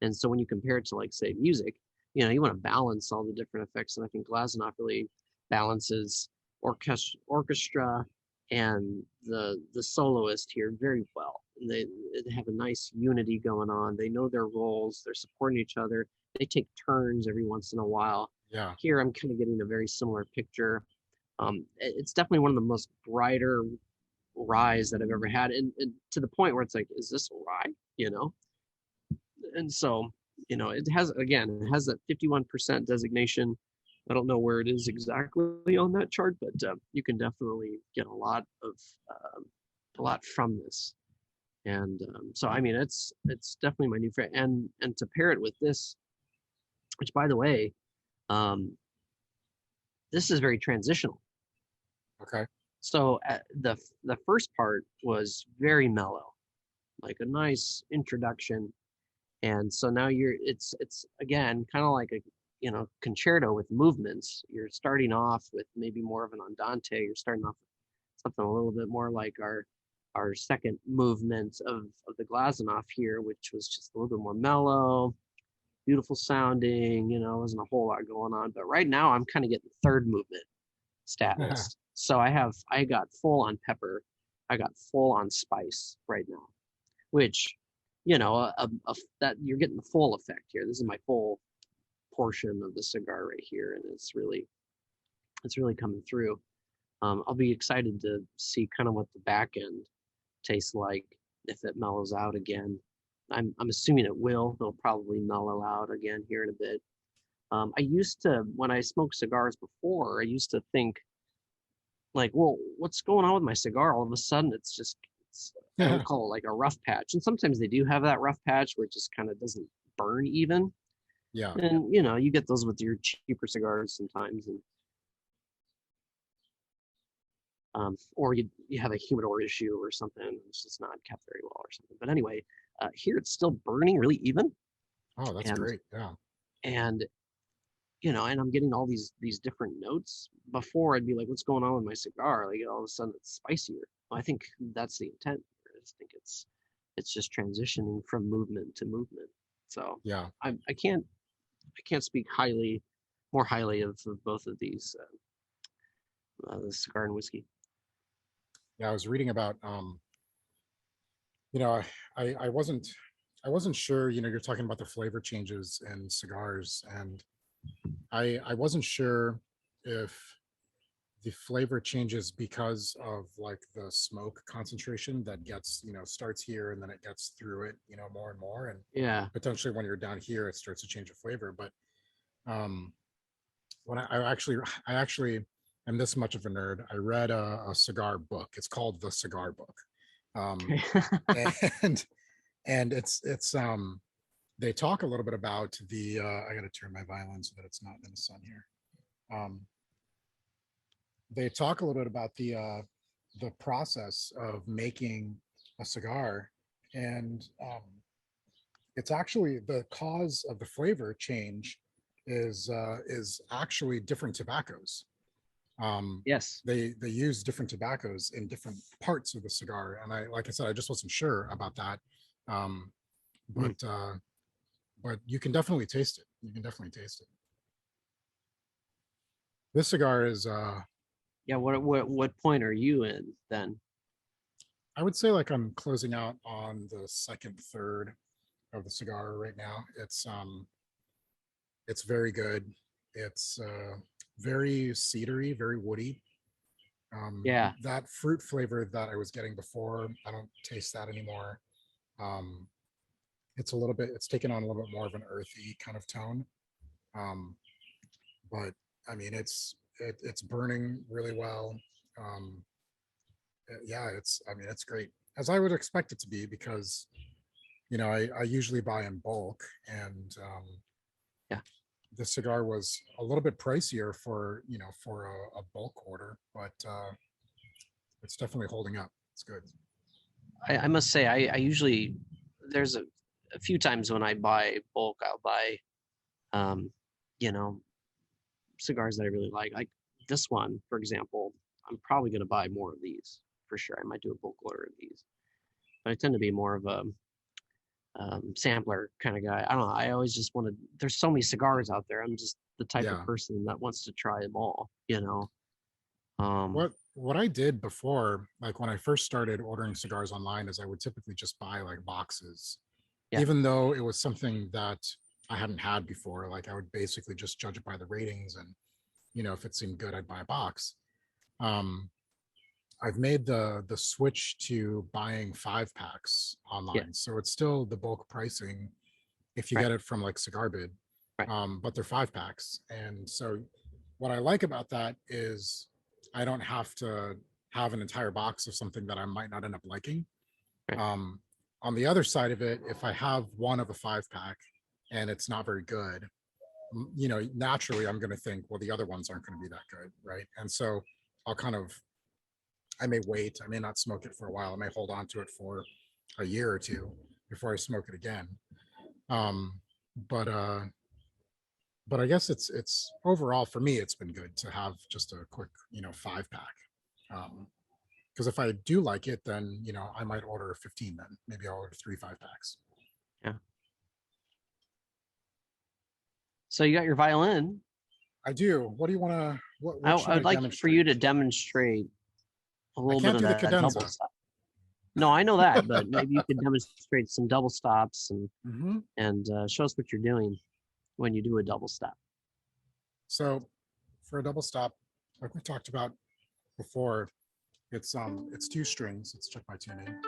And so when you compare it to like say music, you know, you want to balance all the different effects, and I think Glazunov really balances orchestra and the soloist here very well. And they have a nice unity going on. They know their roles. They're supporting each other. They take turns every once in a while. Yeah. Here, I'm kind of getting a very similar picture. It's definitely one of the most brighter ryes that I've ever had, and to the point where it's like, is this a rye? You know, and so you know it has that 51% designation. I don't know where it is exactly on that chart, but you can definitely get um, a lot from this. And so I mean it's definitely my new favorite. And to pair it with this, which by the way, um, this is very transitional. Okay. So the first part was very mellow, like a nice introduction. And so now it's again kind of like a, you know, concerto with movements. You're starting off with maybe more of an andante. You're starting off with something a little bit more like our second movement of the Glazunov here, which was just a little bit more mellow, beautiful sounding. You know, wasn't a whole lot going on. But right now I'm kind of getting the third movement, status. So I got full on pepper, I got full on spice right now, which, you know, that you're getting the full effect here. This is my full portion of the cigar right here, and it's really coming through. I'll be excited to see kind of what the back end tastes like if it mellows out again. I'm assuming it will. It'll probably mellow out again here in a bit. I used to, when I smoked cigars before, I used to think like, well, what's going on with my cigar? All of a sudden, I would call it like a rough patch. And sometimes they do have that rough patch where it just kind of doesn't burn even. Yeah. And, you know, you get those with your cheaper cigars sometimes. And or you have a humidor issue or something. It's just not kept very well or something. But anyway, here it's still burning really even. Oh, that's great. Yeah. And you know, and I'm getting all these different notes. Before I'd be like, what's going on with my cigar? Like all of a sudden it's spicier. Well, I think that's the intent. I just think it's just transitioning from movement to movement. So yeah, I can't speak more highly of both of these, the cigar and whiskey. Yeah, I was reading about you know, I wasn't sure, you know, you're talking about the flavor changes in cigars, and I wasn't sure if the flavor changes because of like the smoke concentration that gets, you know, starts here and then it gets through it, you know, more and more, and Yeah. potentially when you're down here it starts to change the flavor. But when I actually am this much of a nerd, I read a cigar book. It's called The Cigar Book. And it's they talk a little bit about the I gotta turn my violin so that it's not in the sun here. They talk a little bit about the process of making a cigar, and it's actually the cause of the flavor change is actually different tobaccos. Yes. They use different tobaccos in different parts of the cigar, and like I said, I just wasn't sure about that. But you can definitely taste it. You can definitely taste it. This cigar is yeah. What point are you in then? I would say like I'm closing out on the second third of the cigar right now. It's very good. It's very cedary, very woody. Yeah. That fruit flavor that I was getting before, I don't taste that anymore. It's taken on a little bit more of an earthy kind of tone. But I mean, it's burning really well. Yeah, it's great, as I would expect it to be, because you know I usually buy in bulk, and yeah, the cigar was a little bit pricier for a bulk order, but it's definitely holding up. It's good. I must say I usually there's a few times when I buy bulk, I'll buy you know, cigars that I really like this one, for example. I'm probably going to buy more of these for sure. I might do a bulk order of these, but I tend to be more of a sampler kind of guy. I don't know. I always just want to. There's so many cigars out there. I'm just the type of person that wants to try them all. You know. What I did before, like when I first started ordering cigars online, is I would typically just buy like boxes, even though it was something that I hadn't had before. Like I would basically just judge it by the ratings, and you know, if it seemed good, I'd buy a box. I've made the switch to buying 5-packs online, so it's still the bulk pricing if you get it from like Cigar Bid, but they're 5-packs, and so what I like about that is I don't have to have an entire box of something that I might not end up liking. On the other side of it, if I have one of a 5-pack and it's not very good, you know, naturally I'm going to think, well, the other ones aren't going to be that good, right? And so I may wait, I may not smoke it for a while, I may hold on to it for a year or two before I smoke it again. But I guess it's overall for me, it's been good to have just a quick, you know, 5-pack. Because if I do like it, then you know I might order 15. Then maybe I'll order 3 5-packs. Yeah. So you got your violin. I do. What do you want to? What should I I would like for you demonstrate? to demonstrate a I little bit can't of do the that double cadenza. stop. No, I know that, but maybe you could demonstrate some double stops Hmm. and show us what you're doing when you do a double stop. So for a double stop, like we talked about before, it's two strings. Let's check my tuning.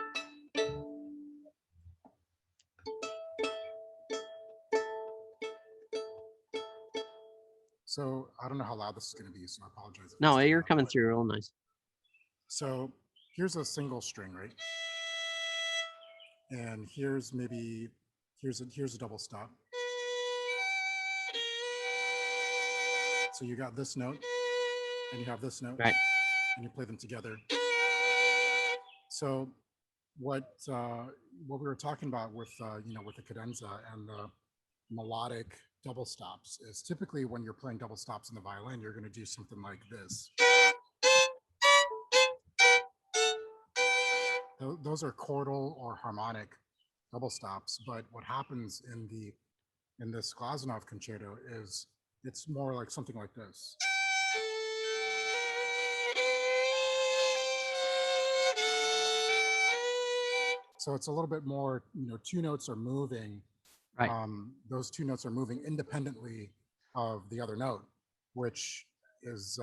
So I don't know how loud this is going to be, so I apologize if it's No, too you're loud. coming But through real nice. so here's a single string, right? And here's a double stop. So you got this note, and you have this note, Right. and you play them together. So what we were talking about with with the cadenza and the melodic double stops is typically when you're playing double stops in the violin, you're going to do something like this. Those are chordal or harmonic double stops, but what happens in this Glazunov concerto is it's more like something like this. So it's a little bit more, two notes are moving. Right. Those two notes are moving independently of the other note, which is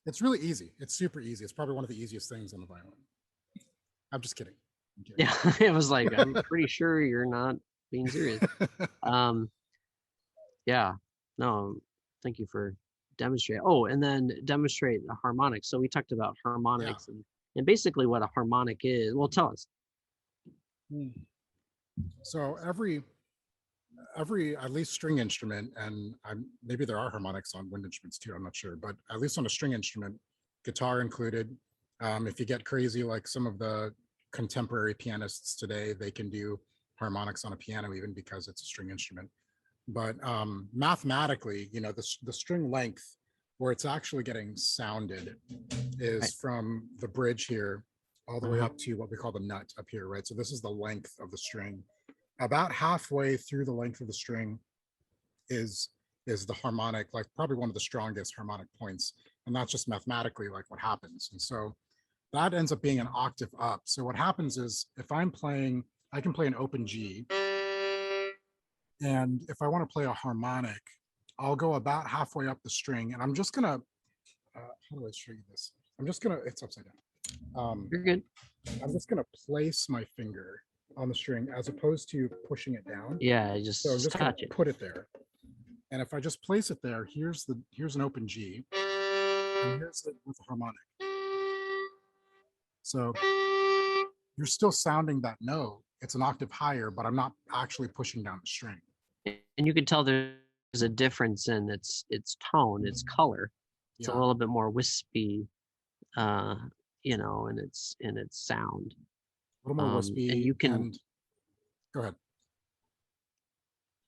it's really easy. It's super easy. It's probably one of the easiest things on the violin. I'm just kidding. Yeah, it was like, I'm pretty sure you're not being serious. Yeah, no, thank you for demonstrating. Oh, and then demonstrate the harmonics. So we talked about harmonics and basically what a harmonic is. Well, tell us. So every at least string instrument, and maybe there are harmonics on wind instruments too, I'm not sure, but at least on a string instrument, guitar included. If you get crazy like some of the contemporary pianists today, they can do harmonics on a piano even because it's a string instrument. But mathematically, the string length where it's actually getting sounded is from the bridge here all the way up to what we call the nut up here, right? So this is the length of the string. About halfway through the length of the string is the harmonic, like probably one of the strongest harmonic points, and that's just mathematically like what happens. And so that ends up being an octave up. So what happens is if I'm playing, I can play an open G, and if I want to play a harmonic, I'll go about halfway up the string, and I'm just gonna how do I show you this? It's upside down. You're good. I'm just gonna place my finger on the string as opposed to pushing it down. Yeah, just So I'm just gonna touch it. put it there. And if I just place it there, here's an open G, and here's it with a harmonic. So you're still sounding that note. It's an octave higher, but I'm not actually pushing down the string. And you can tell there's a difference in its tone, its color. It's a little bit more wispy, in its sound. A little more wispy. And you can go ahead.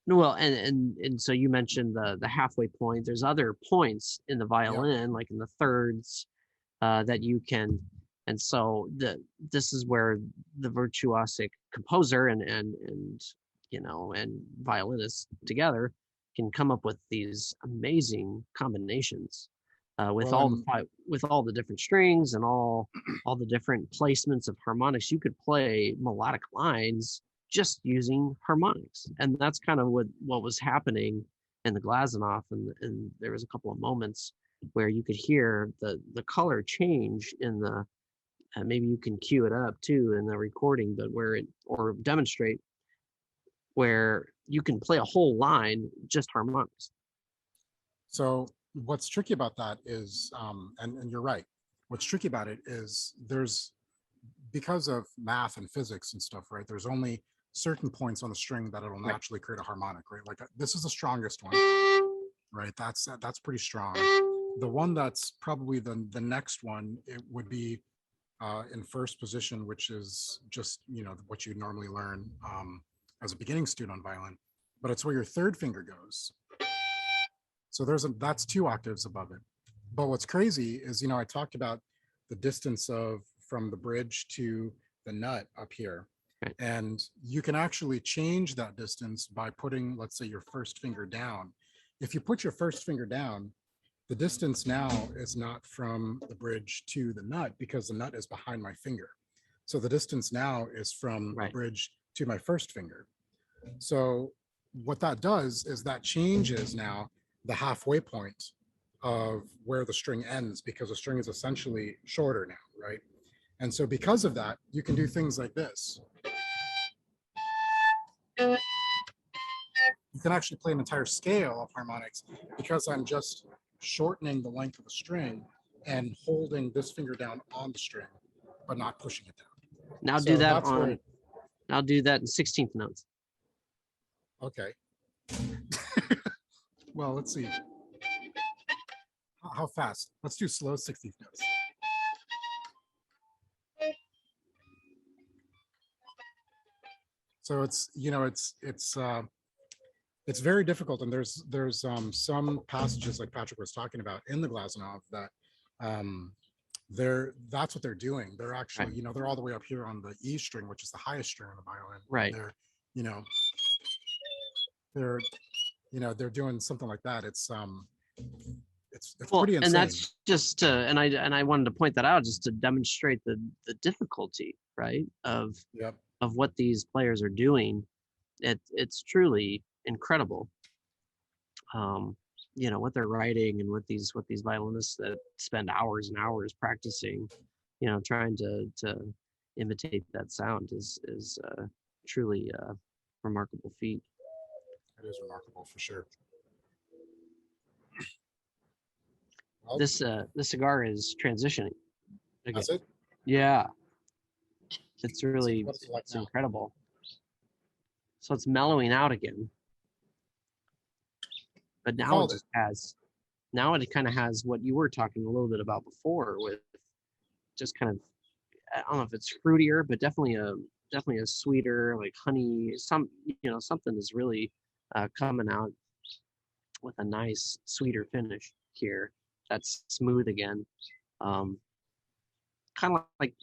Well, and so you mentioned the halfway point. There's other points in the violin, like in the thirds, that you can. And so this is where the virtuosic composer and violinists together can come up with these amazing combinations with all the different strings and all the different placements of harmonics. You could play melodic lines just using harmonics, and that's kind of what was happening in the Glazunov, and there was a couple of moments where you could hear the color change in the maybe you can cue it up too in the recording, but or demonstrate where you can play a whole line just harmonics. So what's tricky about that is and you're right, what's tricky about it is because of math and physics and stuff, right, there's only certain points on the string that it'll naturally create a harmonic, right? Like this is the strongest one, right? That's pretty strong. The one that's probably the next one, it would be in first position, which is just what you normally learn as a beginning student on violin, but it's where your third finger goes. So that's 2 octaves above it. But what's crazy is I talked about the distance from the bridge to the nut up here. And you can actually change that distance by putting, let's say, your first finger down. if you put your first finger down, the distance now is not from the bridge to the nut because the nut is behind my finger. So the distance now is from the bridge to my first finger. So what that does is that changes now the halfway point of where the string ends, because the string is essentially shorter now, right? And so because of that, you can do things like this. You can actually play an entire scale of harmonics because I'm just shortening the length of the string and holding this finger down on the string, but not pushing it down. Now do that on, I'll do that in 16th notes. Okay. Well, let's see. How fast? Let's do slow 16th notes. So it's, you know, it's very difficult, and there's some passages like Patrick was talking about in the Glazunov that that's what they're doing. They're actually, you know, they're all the way up here on the E string, which is the highest string on the violin. Right. They're, you know, they're doing something like that. It's well, pretty insane. And that's just and I wanted to point that out just to demonstrate the difficulty, right, of what these players are doing. It's truly incredible, you know, what they're writing and what these violinists that spend hours and hours practicing, you know, trying to imitate that sound is truly a remarkable feat. It is remarkable for sure. Well, this cigar is transitioning again. Is it? Yeah, it's really what's it like it's now? incredible. So it's mellowing out again. But now it kind of has what you were talking a little bit about before, with just kind of, I don't know if it's fruitier, but definitely a sweeter, like honey, something is really coming out with a nice sweeter finish here. That's smooth again. Kind of like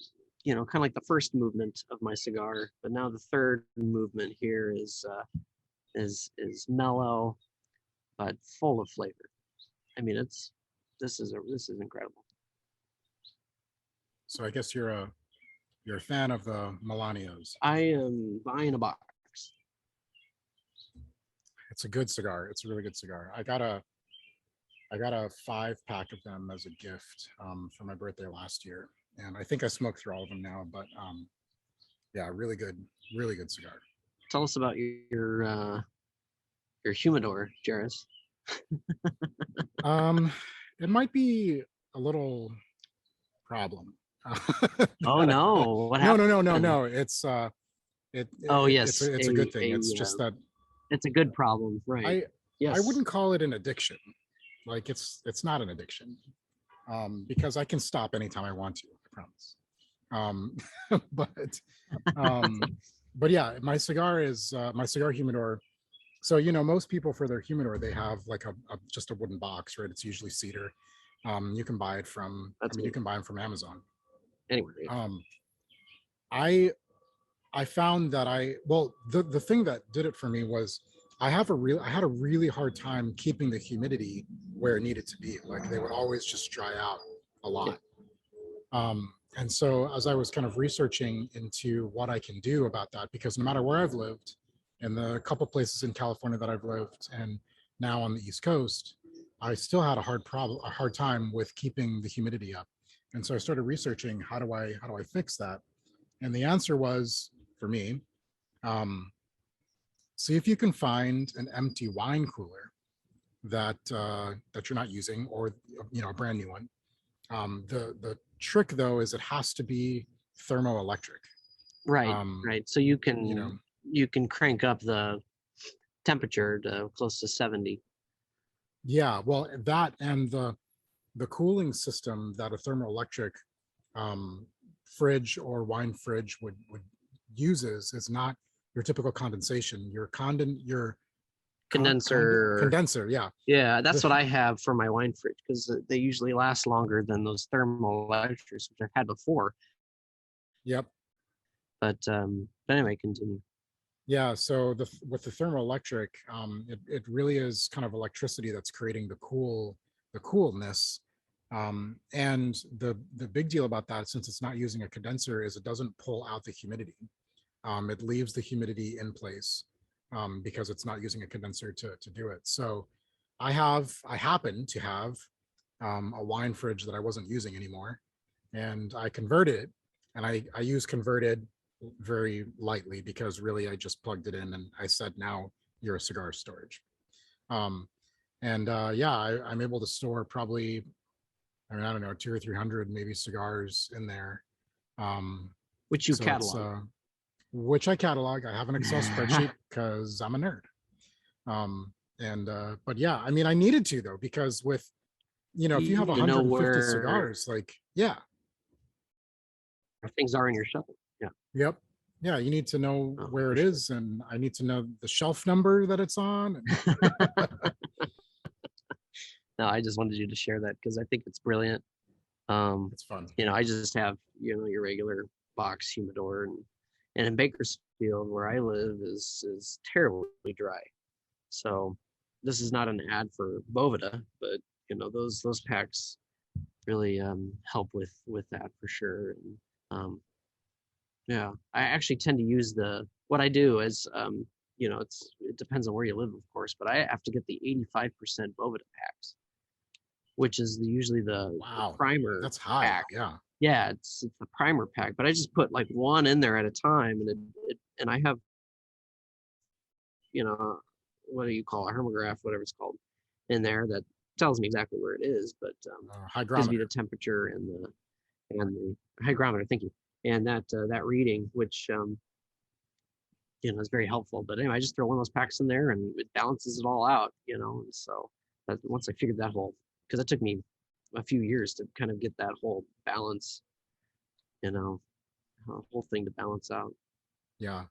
the first movement of my cigar, but now the third movement here is mellow, but full of flavor. I mean, this is incredible. So I guess you're a fan of the Melanios. I am buying a box. It's a good cigar. It's a really good cigar. I got a 5-pack of them as a gift for my birthday last year, and I think I smoked through all of them now. But yeah, really good cigar. Tell us about your humidor, Jaress. It might be a little problem. Oh no! What happened? No. It's yes, it's a good thing. It's just that it's a good problem, right? I wouldn't call it an addiction. Like it's not an addiction, because I can stop anytime I want to. I promise. But yeah, my cigar humidor. So, you know, most people for their humidor, they have like just a wooden box, right? It's usually cedar. You can buy it from, you can buy them from Amazon. Anyway. I found that the thing that did it for me was I had a really hard time keeping the humidity where it needed to be. Like they would always just dry out a lot. And so as I was kind of researching into what I can do about that, because no matter where I've lived, in the couple places in California that I've lived, and now on the East Coast, I still had a hard time with keeping the humidity up. And so I started researching how do I fix that? And the answer was, for me, see if you can find an empty wine cooler that you're not using, or a brand new one. The trick though is it has to be thermoelectric. Right. So you can you can crank up the temperature to close to 70. Yeah, well, that and the cooling system that a thermoelectric fridge or wine fridge would uses is not your typical condensation. Your condenser. Yeah, that's what I have for my wine fridge, because they usually last longer than those thermoelectrics, which I've had before. Yep. But anyway, continue. Yeah, so with the thermoelectric, it really is kind of electricity that's creating the coolness. And the big deal about that, since it's not using a condenser, is it doesn't pull out the humidity. It leaves the humidity in place because it's not using a condenser to do it. So I happen to have a wine fridge that I wasn't using anymore, and I converted it, and I use converted very lightly because really I just plugged it in and I said, now you're a cigar storage. Um, and yeah, I'm able to store probably, I mean, I don't know, 200 or 300 maybe cigars in there. Which you So it's catalog. which I catalog. I have an Excel spreadsheet because I'm a nerd. And but yeah, I mean, I needed to though, because with, you know, if you have You know 150 where cigars, like, yeah, things are in your shelf. Yeah. yep, yeah, you need to know Oh, where for it sure. is, and I need to know the shelf number that it's on. No, I just wanted you to share that because I think it's brilliant. It's fun. You know, I just have, you know, your regular box humidor, and in Bakersfield where I live is terribly dry. So this is not an ad for Bovida, but you know, those packs really help with that for sure. And yeah, I actually tend to use what I do is you know, it depends on where you live, of course, but I have to get the 85% Bovida packs, which is usually the Wow, primer that's high. pack. Yeah, Yeah, it's the primer pack, but I just put like one in there at a time, and and I have, you know, what do you call a hermograph, whatever it's called, in there that tells me exactly where it is, but gives me hygrometer. the temperature and the hygrometer. Thank you, and that reading, which you know, is very helpful. But anyway, I just throw one of those packs in there, and it balances it all out, you know. And so once I figured that whole, because it took me a few years to kind of get that whole balance, you know, whole thing to balance out. Yeah,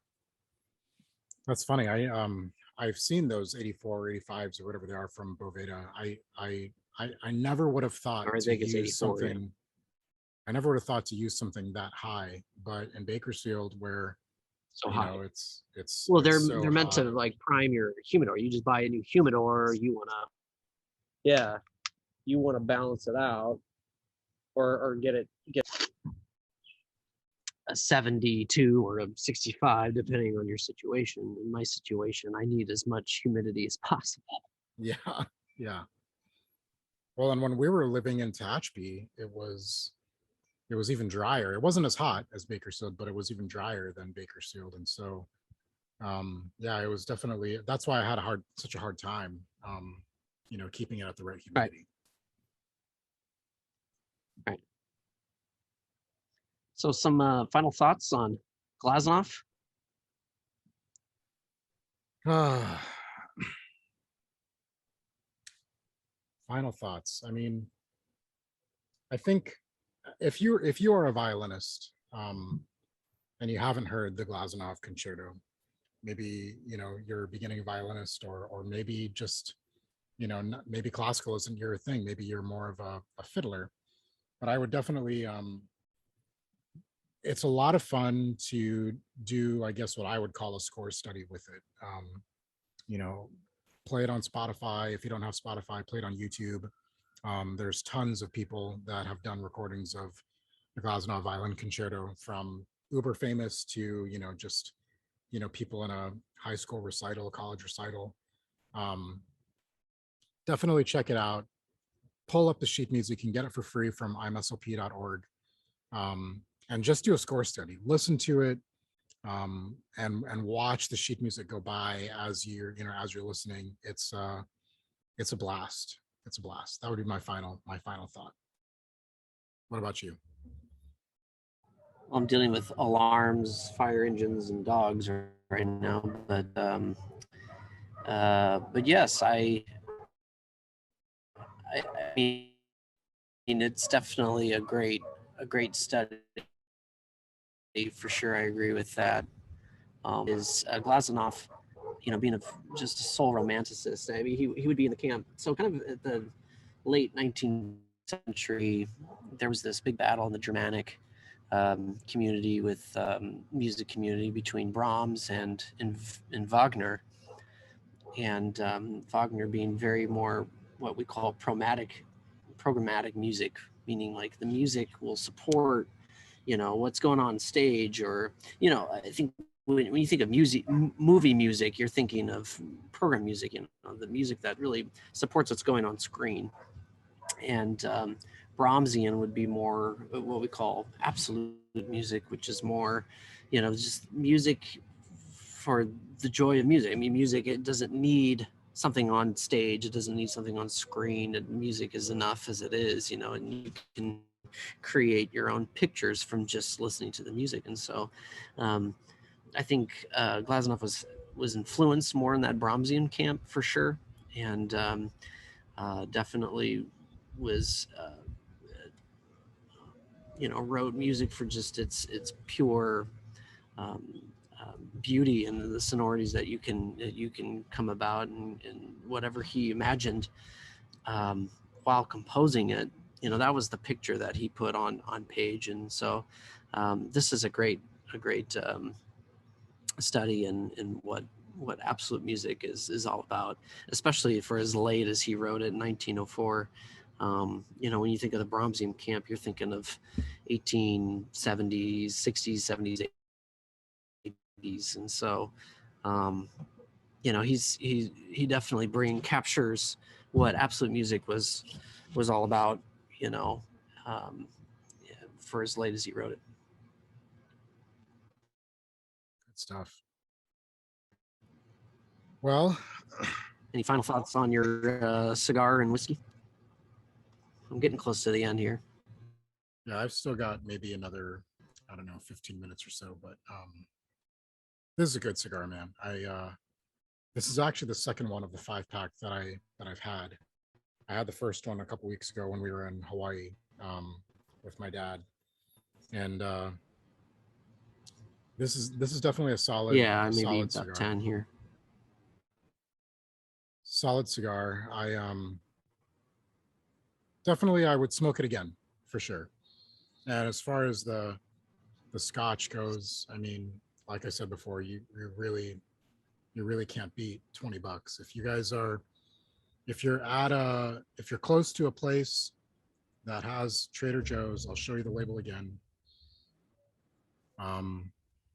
that's funny. I've seen those 84 or 85s or whatever they are from Boveda. I never would have thought Or I to think it's use 84. Yeah. something. I never would have thought to use something that high, but in Bakersfield, where, So you high. know, it's Well, it's so they're meant to hot. like prime your humidor. You just buy a new humidor. You wanna, yeah, you wanna balance it out, or get a 72 or a 65, depending on your situation. In my situation, I need as much humidity as possible. Yeah, yeah. Well, and when we were living in Tehachapi, it was even drier. It wasn't as hot as Bakersfield, but it was even drier than Bakersfield. And so yeah, it was definitely, that's why I had such a hard time you know, keeping it at the right Right. humidity. Right. So some final thoughts on Glazunov. Final thoughts. I mean, I think if you are a violinist and you haven't heard the Glazunov concerto, maybe, you know, you're a beginning violinist, or maybe just, you know, maybe classical isn't your thing, maybe you're more of a fiddler, but I would definitely it's a lot of fun to do, I guess, what I would call a score study with it. You know, play it on Spotify. If you don't have Spotify, play it on YouTube. There's tons of people that have done recordings of the Glazunov Violin Concerto, from uber famous to, you know, just, you know, people in a high school recital, college recital. Um, Definitely check it out. Pull up the sheet music. You can get it for free from imslp.org. And just do a score study. Listen to it, and watch the sheet music go by as you're, you know, as you're listening. It's a blast. It's a blast. That would be my final thought. What about you? I'm dealing with alarms, fire engines, and dogs right now, but yes, I mean, it's definitely a great study for sure. I agree with that. Is Glazunov, you know, being just a soul romanticist. I mean, he would be in the camp. So kind of at the late 19th century, there was this big battle in the Germanic community with music community between Brahms and Wagner, and Wagner being very more what we call programmatic music, meaning like the music will support, what's going on stage, or, I think when you think of music, movie music, you're thinking of program music, the music that really supports what's going on screen. And Brahmsian would be more what we call absolute music, which is more, just music for the joy of music. I mean, music, it doesn't need something on stage. It doesn't need something on screen. And music is enough as it is, and you can create your own pictures from just listening to the music. And so I think Glazunov was influenced more in that Brahmsian camp for sure. And definitely was, wrote music for just its pure beauty and the sonorities that you can come about, and whatever he imagined while composing it. That was the picture that he put on page. And so this is a great study in what absolute music is all about, especially for as late as he wrote it in 1904. When you think of the Brahmsian camp, you're thinking of 1870s, 60s, 70s, 80s. And so, he definitely captures what absolute music was all about, for as late as he wrote it. Good stuff. Well, any final thoughts on your cigar and whiskey? I'm getting close to the end here. Yeah, I've still got maybe another, 15 minutes or so, but this is a good cigar, man. This is actually the second one of the 5-pack that I've had. I had the first one a couple weeks ago when we were in Hawaii with my dad, and this is definitely a solid. Yeah, maybe solid about cigar. 10 here. Solid cigar. Definitely I would smoke it again for sure. And as far as the scotch goes, I mean, like I said before, you really can't beat $20. If you guys are, if you're close to a place that has Trader Joe's, I'll show you the label again.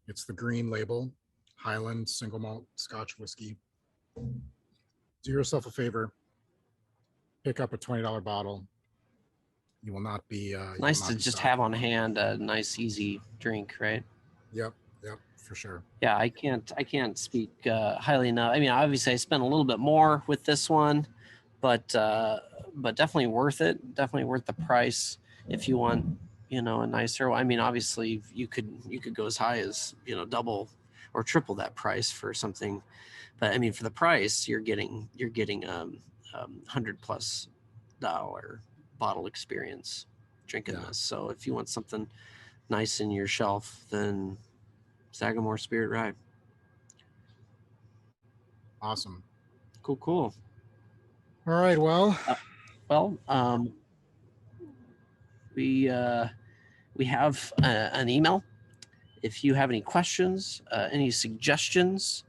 It's the green label, Highland single malt Scotch whiskey. Do yourself a favor, pick up a $20 bottle. You will not be. Nice to just have on hand a nice, easy drink, right? Yep, for sure. Yeah, I can't speak highly enough. I mean, obviously, I spent a little bit more with this one, but definitely worth it. Definitely worth the price if you want, a nicer. I mean, obviously, you could go as high as double or triple that price for something, but I mean, for the price, you're getting $100+ bottle experience drinking this. So if you want something nice in your shelf, then Sagemore Spirit Rye. Awesome. Cool. All right. Well, we have an email. If you have any questions, any suggestions,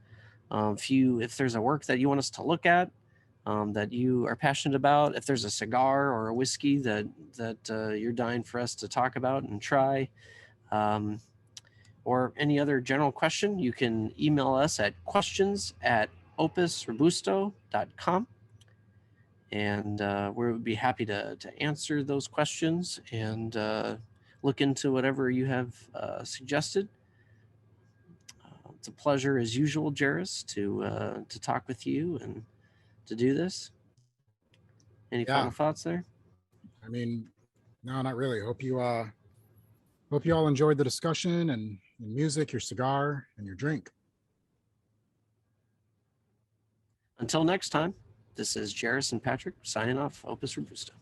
if there's a work that you want us to look at, that you are passionate about, if there's a cigar or a whiskey that you're dying for us to talk about and try, or any other general question, you can email us at questions@opusrobusto.com, and we would be happy to answer those questions and look into whatever you have suggested. It's a pleasure as usual, Jaress, to talk with you and to do this. Any final thoughts there? I mean, no, not really. Hope you all enjoyed the discussion and music, your cigar, and your drink. Until next time, this is Jaress and Patrick signing off, Opus Robusto.